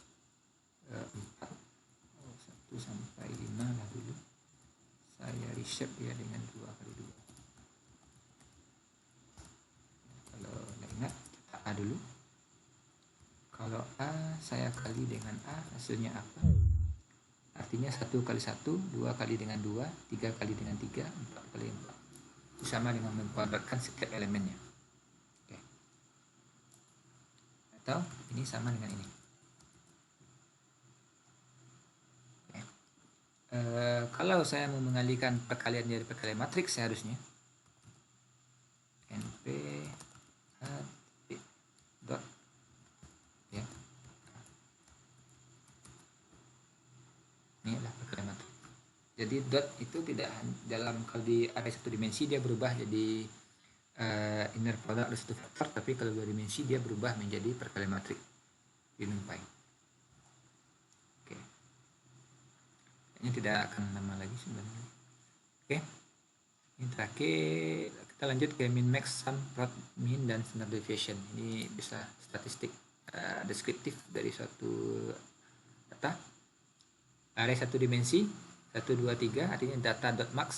4 1 sampai 5 lah dulu. Saya reshape dia dengan 2 kali 2. Kalau ingat, cetak A dulu. Kalau A saya kali dengan A, hasilnya apa? Artinya 1 kali 1, 2 kali dengan 2, 3 kali dengan 3, 4 kali 4. Itu sama dengan memperolehkan setiap elemennya. Oke. Atau ini sama dengan ini. Oke. Kalau saya mau mengalihkan perkalian dari perkalian matriks, seharusnya np dot ya. Ini adalah perkalian matriks. Jadi dot itu tidak dalam, kalau di array satu dimensi dia berubah jadi inner product dari satu vektor, tapi kalau dua dimensi dia berubah menjadi perkalian matriks di NumPy. Oke. Ini tidak akan lama lagi sebenarnya. Oke. Ini terakhir kita lanjut ke min max sum plot min dan standard deviation. Ini bisa statistik deskriptif dari suatu data. Array satu dimensi 1, 2, 3 artinya data.max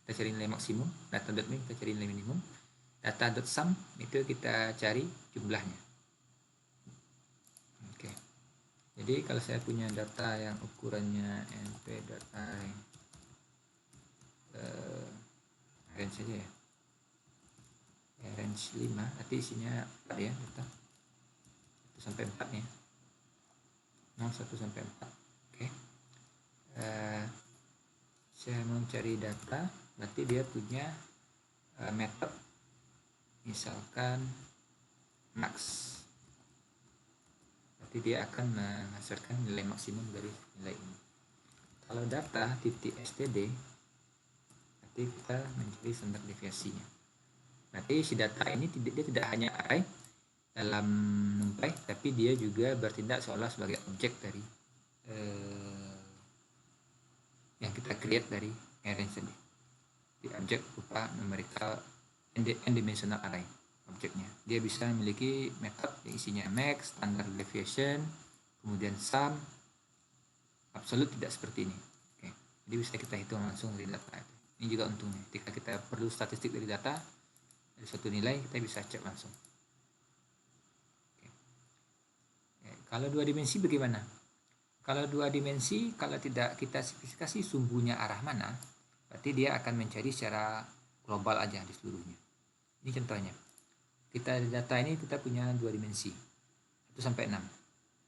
kita cari nilai maksimum, data.min kita cari nilai minimum, data.sum itu kita cari jumlahnya. Oke. Jadi kalau saya punya data yang ukurannya np.array range saja ya, range 5, nanti isinya 4 ya, data 1 sampai 4 ya, 0, 1 sampai 4. Oke. Saya mau cari data, berarti dia punya metode, misalkan max, berarti dia akan menghasilkan nilai maksimum dari nilai ini. Kalau data titik std, berarti kita mencari standar deviasinya. Berarti si data ini dia tidak hanya array dalam NumPy, tapi dia juga bertindak seolah sebagai objek dari yang kita create dari arrange tadi. Di objek berupa numerical n-dimensional array objeknya. Dia bisa memiliki metode yang isinya max, standard deviation, kemudian sum, absolute tidak seperti ini. Oke. Jadi bisa kita hitung langsung dari data itu. Ini juga untungnya. Ketika kita perlu statistik dari data, dari suatu nilai kita bisa cek langsung. Oke. Kalau dua dimensi bagaimana? Kalau dua dimensi, kalau tidak kita spesifikasi sumbunya arah mana, berarti dia akan mencari secara global aja di seluruhnya. Ini contohnya. Kita di data ini kita punya dua dimensi. 1 sampai 6.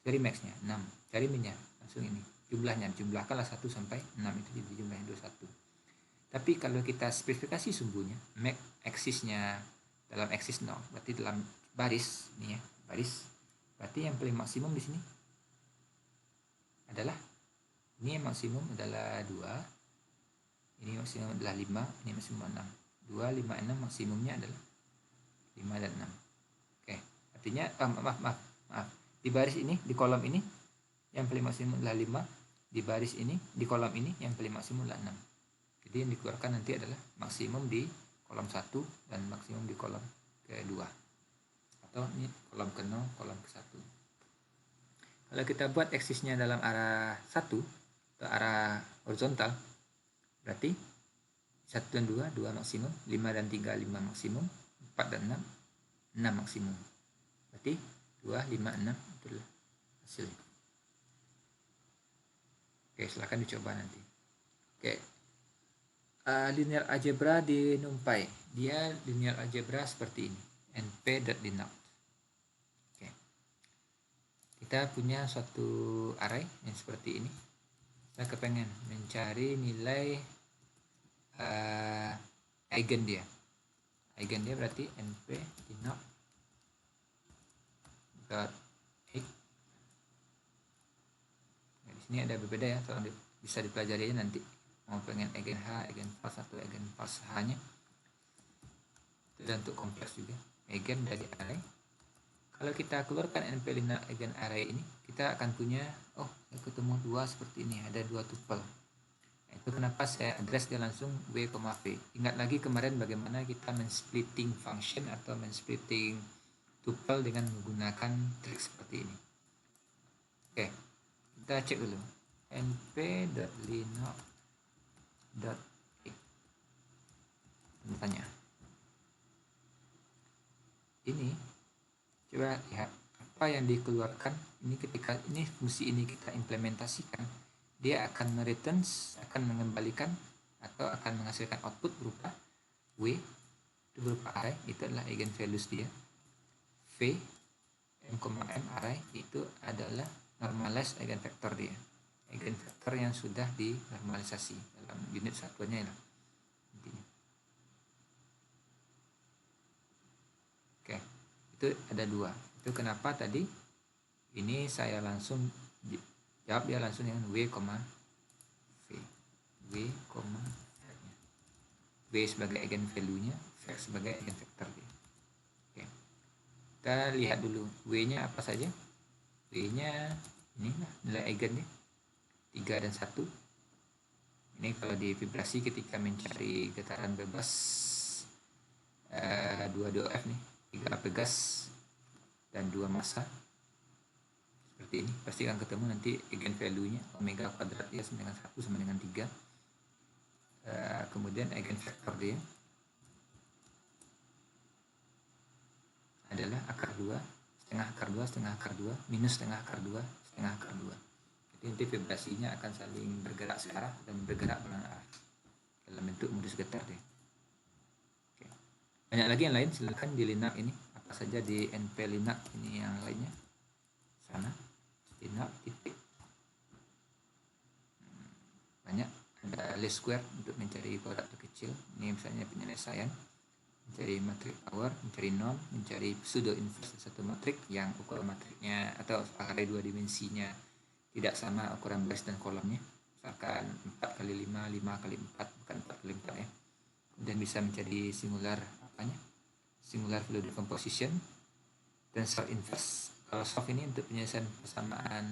Cari max-nya 6. Cari min-nya langsung ini. Jumlahkanlah 1 sampai 6 itu jadi jumlahnya 21. Tapi kalau kita spesifikasi sumbunya, max axis-nya dalam axis 0, berarti dalam baris ini ya, baris. Berarti yang paling maksimum di sini adalah ini yang maksimum adalah 2, Ini maksimum adalah 5, ini maksimum 6. 2, 5, 6 maksimumnya adalah 5 dan 6. Oke, artinya maaf. Di baris ini, di kolom ini yang paling maksimum adalah 5, di baris ini, di kolom ini yang paling maksimum adalah 6. Jadi yang dikeluarkan nanti adalah maksimum di kolom 1 dan maksimum di kolom kedua. Atau ini kolom ke-0, kolom ke-1. Kalau kita buat eksisnya dalam arah 1 atau arah horizontal, berarti 1 dan 2, 2 maksimum, 5 dan 3, 5 maksimum, 4 dan 6, 6 maksimum. Berarti 2, 5, 6 itulah hasilnya. Oke, silahkan dicoba nanti. Oke, linear algebra di NumPy, dia linear algebra seperti ini, np.linout. Oke, kita punya suatu array yang seperti ini. Saya kepengen mencari nilai eigen dia. Eigen dia berarti np.linout dot x. Nah, di sini ada berbeda ya, tolong bisa dipelajari aja nanti. Mau pengen eigen h, eigen fals atau eigen fals h-nya. Itu untuk kompleks juga. Eigen dari array. Kalau kita keluarkan np.linout eigen array ini, kita akan punya ketemu 2 seperti ini, ada 2 tuple. Nah, itu kenapa saya address dia langsung w, v. Ingat lagi kemarin bagaimana kita men-splitting function atau men-splitting tuple dengan menggunakan trik seperti ini. Oke, kita cek dulu np.linout.x. Tanya ini, coba lihat apa yang dikeluarkan ini ketika ini fungsi ini kita implementasikan. Dia akan akan mengembalikan atau akan menghasilkan output berupa w, itu berupa array, itu adalah eigenvalues dia. V, m, array itu adalah normalized eigenvector dia, eigenvector yang sudah dinormalisasi dalam unit satuannya lah intinya. Oke, itu ada 2. Itu kenapa tadi ini saya langsung jawab dia langsung dengan w, v, v sebagai eigenvalue-nya, v sebagai eigenvector dia. Oke. Kita lihat dulu w-nya apa saja. W-nya ini nilai eigennya 3 dan 1. Ini kalau di vibrasi ketika mencari getaran bebas 2 DOF nih, 3 pegas dan 2 massa. Seperti ini pasti akan ketemu nanti eigenvalue-nya omega kuadrat dia sama dengan 1 sama dengan 3. Kemudian eigenvector dia adalah akar 2, setengah akar 2, setengah akar 2, minus setengah akar 2, setengah akar 2. Jadi nanti vibrasinya akan saling bergerak searah dan bergerak berlawanan arah dalam bentuk modus getar dia. Oke. Banyak lagi yang lain, silakan di Linout ini apa saja di np.linout ini yang lainnya sana. Linout titik banyak, ada least square untuk mencari kuadrat terkecil. Ini misalnya penyelesaian mencari matrik power, mencari norm, mencari pseudo inverse satu matrik yang ukuran matriknya atau array 2 dimensinya tidak sama ukuran baris dan kolomnya, misalkan 4 kali 5, 5 kali 4, bukan 4 kali 4 ya. Dan bisa mencari singular singular value decomposition, tensor inverse. Kalau soft ini untuk penyelesaian persamaan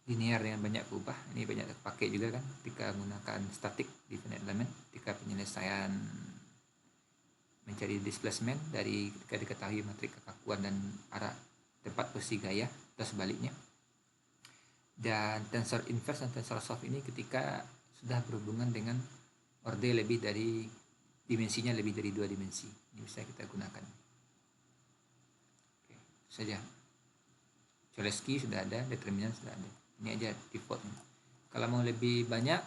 linear dengan banyak berubah, ini banyak terpakai juga kan ketika menggunakan static definite element, ketika penyelesaian mencari displacement dari ketika diketahui matrik kekakuan dan arah tempat posisi gaya atau sebaliknya. Dan tensor inverse dan tensor soft ini ketika sudah berhubungan dengan orde lebih dari dimensinya lebih dari 2 dimensi, ini bisa kita gunakan. Oke, itu saja. Cholesky sudah ada, determinan sudah ada. Ini aja defaultnya. Kalau mau lebih banyak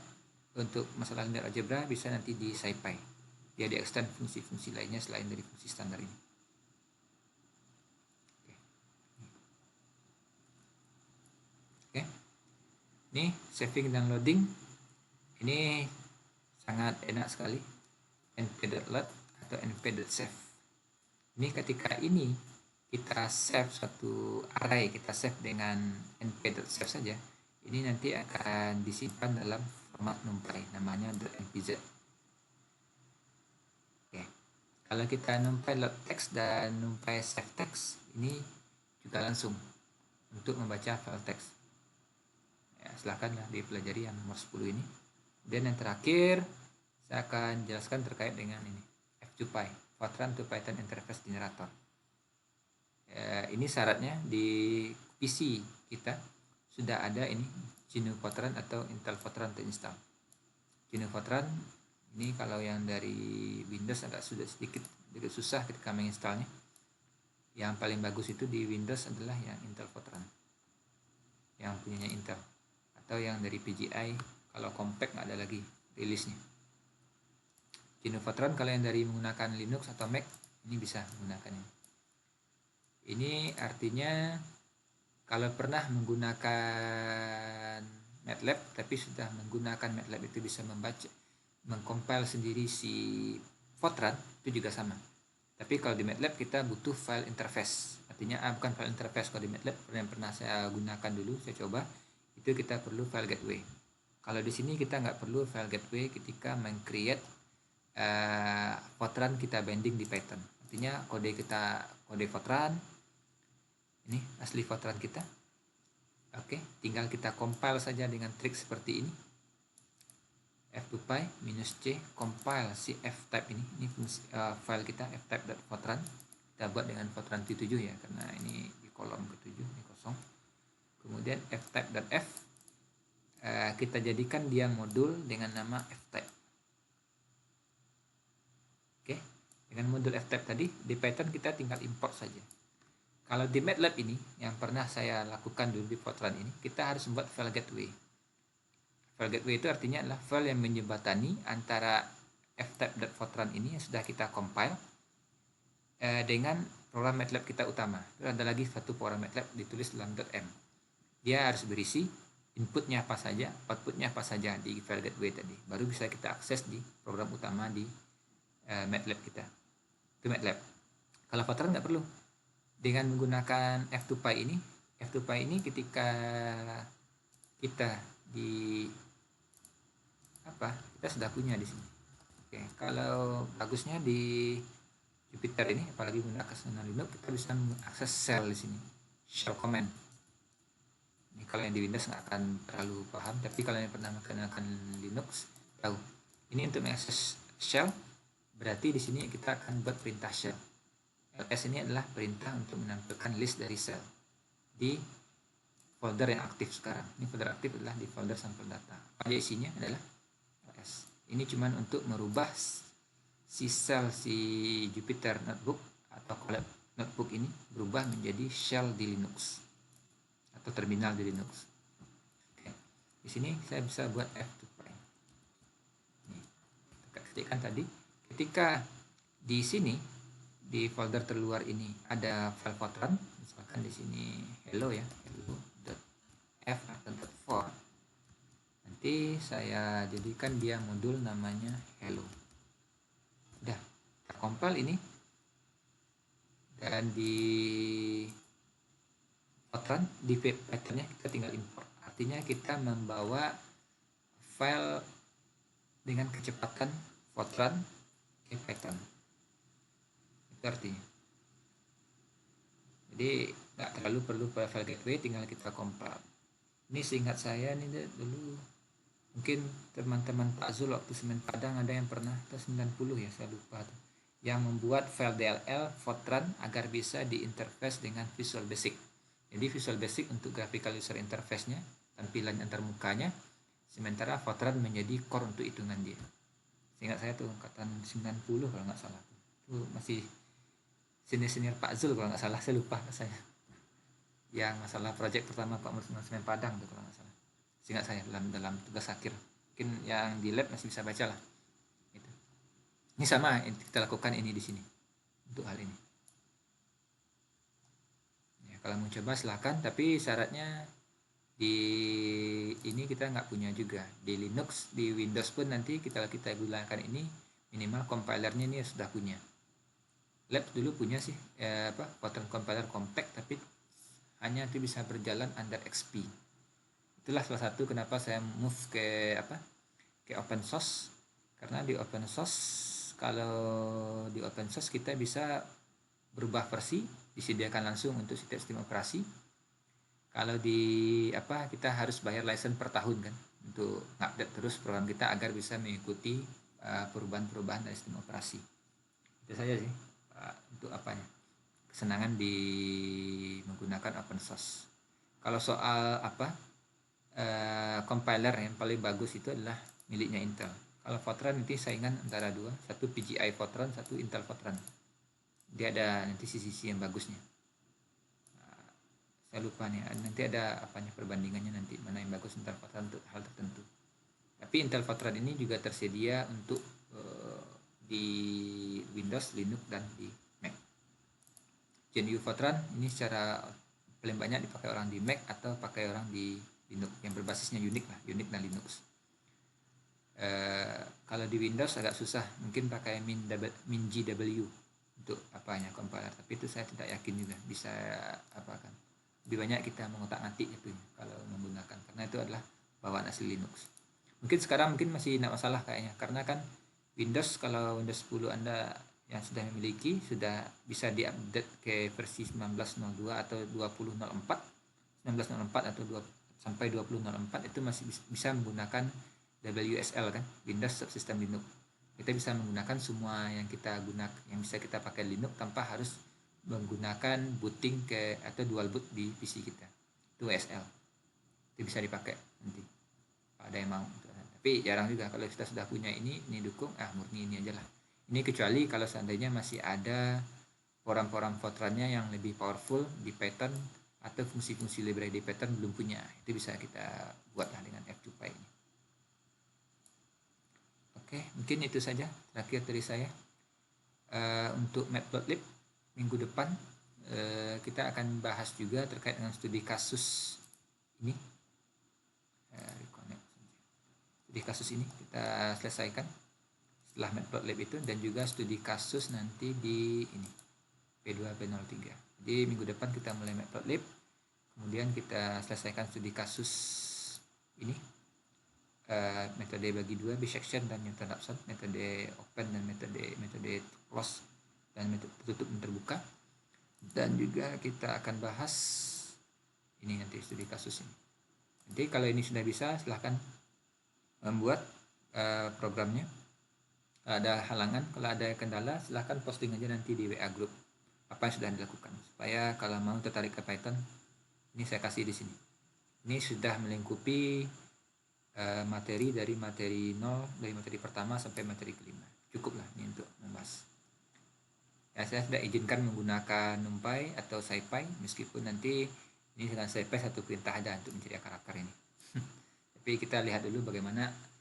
untuk masalah linear algebra bisa nanti di SciPy. Dia di extend fungsi-fungsi lainnya selain dari fungsi standar ini. Oke. Ini saving dan loading. Ini sangat enak sekali. np.load atau np.save. Ini ketika ini kita save satu array, kita save dengan np.save saja, ini nanti akan disimpan dalam format NumPy, namanya .mpz. Oke. Kalau kita NumPy load text dan NumPy save text, ini juga langsung untuk membaca file teks. Ya, silakanlah dipelajari yang nomor 10 ini. Dan yang terakhir, saya akan jelaskan terkait dengan ini, F2Py, Fortran to Python Interface Generator. Ini syaratnya di PC kita sudah ada ini GNU Fortran atau Intel Fortran terinstall. GNU Fortran ini kalau yang dari Windows agak sudah sedikit susah ketika menginstalnya. Yang paling bagus itu di Windows adalah yang Intel Fortran, yang punyanya Intel, atau yang dari PGI. Kalau compact nggak ada lagi rilisnya. GNU Fortran kalau yang dari menggunakan Linux atau Mac ini bisa menggunakannya. Ini artinya kalau pernah menggunakan MATLAB tapi sudah menggunakan MATLAB itu bisa membaca, mengcompile sendiri si Fortran, itu juga sama. Tapi kalau di MATLAB kita butuh file interface. Artinya bukan file interface, kalau di MATLAB yang pernah saya gunakan dulu, saya coba, itu kita perlu file gateway. Kalau di sini kita nggak perlu file gateway ketika meng-create Fortran kita binding di Python. Artinya kode Fortran, ini asli Fortran kita. Oke, tinggal kita compile saja dengan trik seperti ini. F2Py -c compile si ftype ini file kita ftype.fortran. Kita buat dengan Fortran T7 ya, karena ini di kolom ke-7 ini kosong. Kemudian ftype.f kita jadikan dia modul dengan nama ftype. Oke, dengan modul ftype tadi di Python kita tinggal import saja. Kalau di MATLAB ini, yang pernah saya lakukan dulu di Fortran ini, kita harus membuat file gateway. File gateway itu artinya adalah file yang menjembatani antara ftype.fortran ini yang sudah kita compile dengan program MATLAB kita utama. Itu ada lagi satu program MATLAB ditulis dalam .m. Dia harus berisi inputnya apa saja, outputnya apa saja di file gateway tadi. Baru bisa kita akses di program utama di MATLAB kita. Itu MATLAB. Kalau Fortran nggak perlu. Dengan menggunakan F2Py ini ketika kita kita sudah punya di sini. Oke, kalau bagusnya di Jupyter ini, apalagi menggunakan Linux, kita bisa mengakses shell di sini, shell command. Ini kalau yang di Windows nggak akan terlalu paham, tapi kalau yang pernah menggunakan Linux tahu. Ini untuk mengakses shell, berarti di sini kita akan buat perintah shell. ls ini adalah perintah untuk menampilkan list dari sel di folder yang aktif sekarang. Ini folder aktif adalah di folder sampel data. Apa isinya adalah ls. Ini cuma untuk merubah si sel si Jupyter Notebook atau Colab Notebook ini berubah menjadi shell di Linux atau terminal di Linux. Oke. Di sini saya bisa buat F2Py. Ini kita ketikkan tadi. Ketika di sini di folder terluar ini ada file Fortran, misalkan di sini hello ya, hello.f.for. Nanti saya jadikan dia modul namanya hello. Udah, kita compile ini. Dan di Fortran, di Python-nya kita tinggal import. Artinya kita membawa file dengan kecepatan Fortran ke Python. Artinya, jadi nggak terlalu perlu file gateway, tinggal kita compile. Ini seingat saya nih dulu, mungkin teman-teman Pak Zul waktu Semen Padang ada yang pernah, atau 90 ya saya lupa tuh, yang membuat file DLL Fortran agar bisa diinterface dengan Visual Basic. Jadi Visual Basic untuk graphical user interface-nya, tampilan antarmukanya, sementara Fortran menjadi core untuk hitungan dia. Seingat saya tuh angkatan 90 kalau nggak salah, itu masih senior Pak Zul kalau nggak salah, saya lupa saya, yang masalah proyek pertama Pak Semen Padang tuh kalau nggak salah, seingat saya dalam tugas akhir. Mungkin yang di lab masih bisa baca lah. Gitu. Ini sama kita lakukan ini di sini untuk hal ini. Ya, kalau mau coba silakan, tapi syaratnya di ini kita nggak punya juga. Di Linux, di Windows pun nanti kita gunakan ini minimal compilernya ini sudah punya. Lab dulu punya sih Fortran compiler compact, tapi hanya itu bisa berjalan under XP. Itulah salah satu kenapa saya move ke ke open source, karena di open source, kalau di open source kita bisa berubah versi, disediakan langsung untuk setiap sistem operasi. Kalau di kita harus bayar license per tahun kan untuk update terus program kita agar bisa mengikuti perubahan-perubahan dari sistem operasi. Itu saja sih untuk kesenangan di menggunakan open source. Kalau soal compiler yang paling bagus itu adalah miliknya Intel. Kalau Fortran nanti saingan antara dua, satu PGI Fortran, satu Intel Fortran. Dia ada nanti sisi yang bagusnya. Saya lupa nih, nanti ada perbandingannya nanti mana yang bagus Intel Fortran untuk hal tertentu. Tapi Intel Fortran ini juga tersedia untuk di Windows, Linux, dan di Mac. GNU Fortran ini secara paling banyak dipakai orang di Mac atau pakai orang di Linux yang berbasisnya Unix dan Linux. Kalau di Windows agak susah, mungkin pakai MinGW untuk compiler, tapi itu saya tidak yakin juga bisa lebih banyak kita mengotak-atik itu kalau menggunakan, karena itu adalah bawaan asli Linux. Mungkin sekarang masih tidak masalah kayaknya, karena kan Windows, kalau Windows 10 Anda yang sudah memiliki sudah bisa diupdate ke versi 19.02 atau 20.04, 19.04 atau sampai 20.04 itu masih bisa menggunakan WSL kan, Windows Subsystem Linux. Kita bisa menggunakan semua yang kita gunakan, yang bisa kita pakai Linux tanpa harus menggunakan booting atau dual boot di PC kita. Itu WSL. Itu bisa dipakai nanti. Ada yang mau. Tapi jarang juga kalau kita sudah punya ini dukung, murni ini aja lah. Ini kecuali kalau seandainya masih ada program-program Fortran-nya yang lebih powerful di Python atau fungsi-fungsi library di Python belum punya. Itu bisa kita buatlah dengan F2Py ini. Oke, mungkin itu saja terakhir dari saya. Untuk Matplotlib minggu depan kita akan bahas juga terkait dengan studi kasus ini. Studi kasus ini kita selesaikan setelah Matplotlib itu, dan juga studi kasus nanti di ini P2 P03. Jadi minggu depan kita mulai Matplotlib, kemudian kita selesaikan studi kasus ini, metode bagi dua, bisection dan Newton Raphson, metode open dan metode close, dan metode tertutup dan terbuka. Dan juga kita akan bahas ini nanti studi kasus ini. Nanti kalau ini sudah bisa, silahkan membuat programnya. Kalau ada halangan, kalau ada kendala, silahkan posting aja nanti di WA group apa yang sudah dilakukan, supaya kalau mau tertarik ke Python, ini saya kasih di sini. Ini sudah melingkupi materi dari materi 0, dari materi pertama sampai materi kelima. Cukup lah ini untuk membahas. Ya, saya sudah izinkan menggunakan NumPy atau SciPy, meskipun nanti ini dengan SciPy satu perintah ada untuk mencari akar-akar ini. Tapi kita lihat dulu bagaimana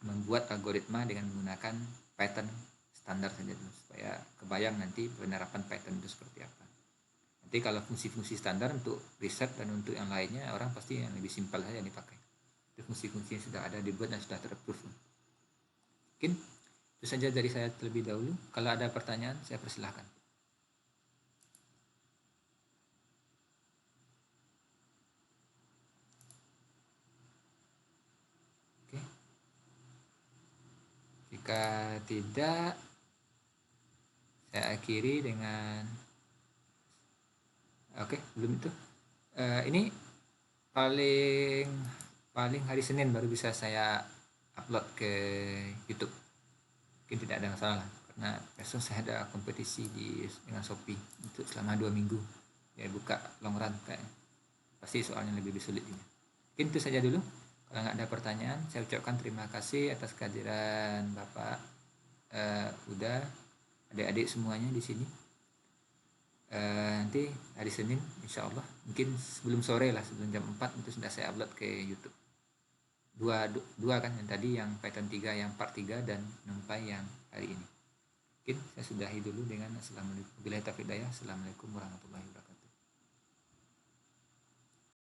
membuat algoritma dengan menggunakan Python standar saja dulu, supaya kebayang nanti penerapan Python itu seperti apa. Nanti kalau fungsi-fungsi standar untuk riset dan untuk yang lainnya, orang pasti yang lebih simpel saja yang dipakai. Itu fungsi-fungsi yang sudah ada dibuat dan sudah terapprove. Mungkin itu saja dari saya terlebih dahulu. Kalau ada pertanyaan, saya persilahkan. Oke. Jika tidak, saya akhiri dengan belum itu. Ini paling hari Senin baru bisa saya upload ke YouTube. Mungkin tidak ada masalah, karena besok saya ada kompetisi dengan Shopee untuk selama 2 minggu. Ya, buka long run kayaknya. Pasti soalnya lebih sulit ini. Mungkin itu saja dulu. Kalau nggak ada pertanyaan, saya ucapkan terima kasih atas kehadiran Bapak Uda, adik-adik semuanya di sini. Nanti hari Senin insya Allah, mungkin sebelum sore lah, sebelum jam 4 itu sudah saya upload ke YouTube. Dua kan, yang tadi yang Python 3 yang part 3 dan NumPy yang hari ini. Mungkin saya sudahi dulu dengan Assalamualaikum warahmatullahi wabarakatuh.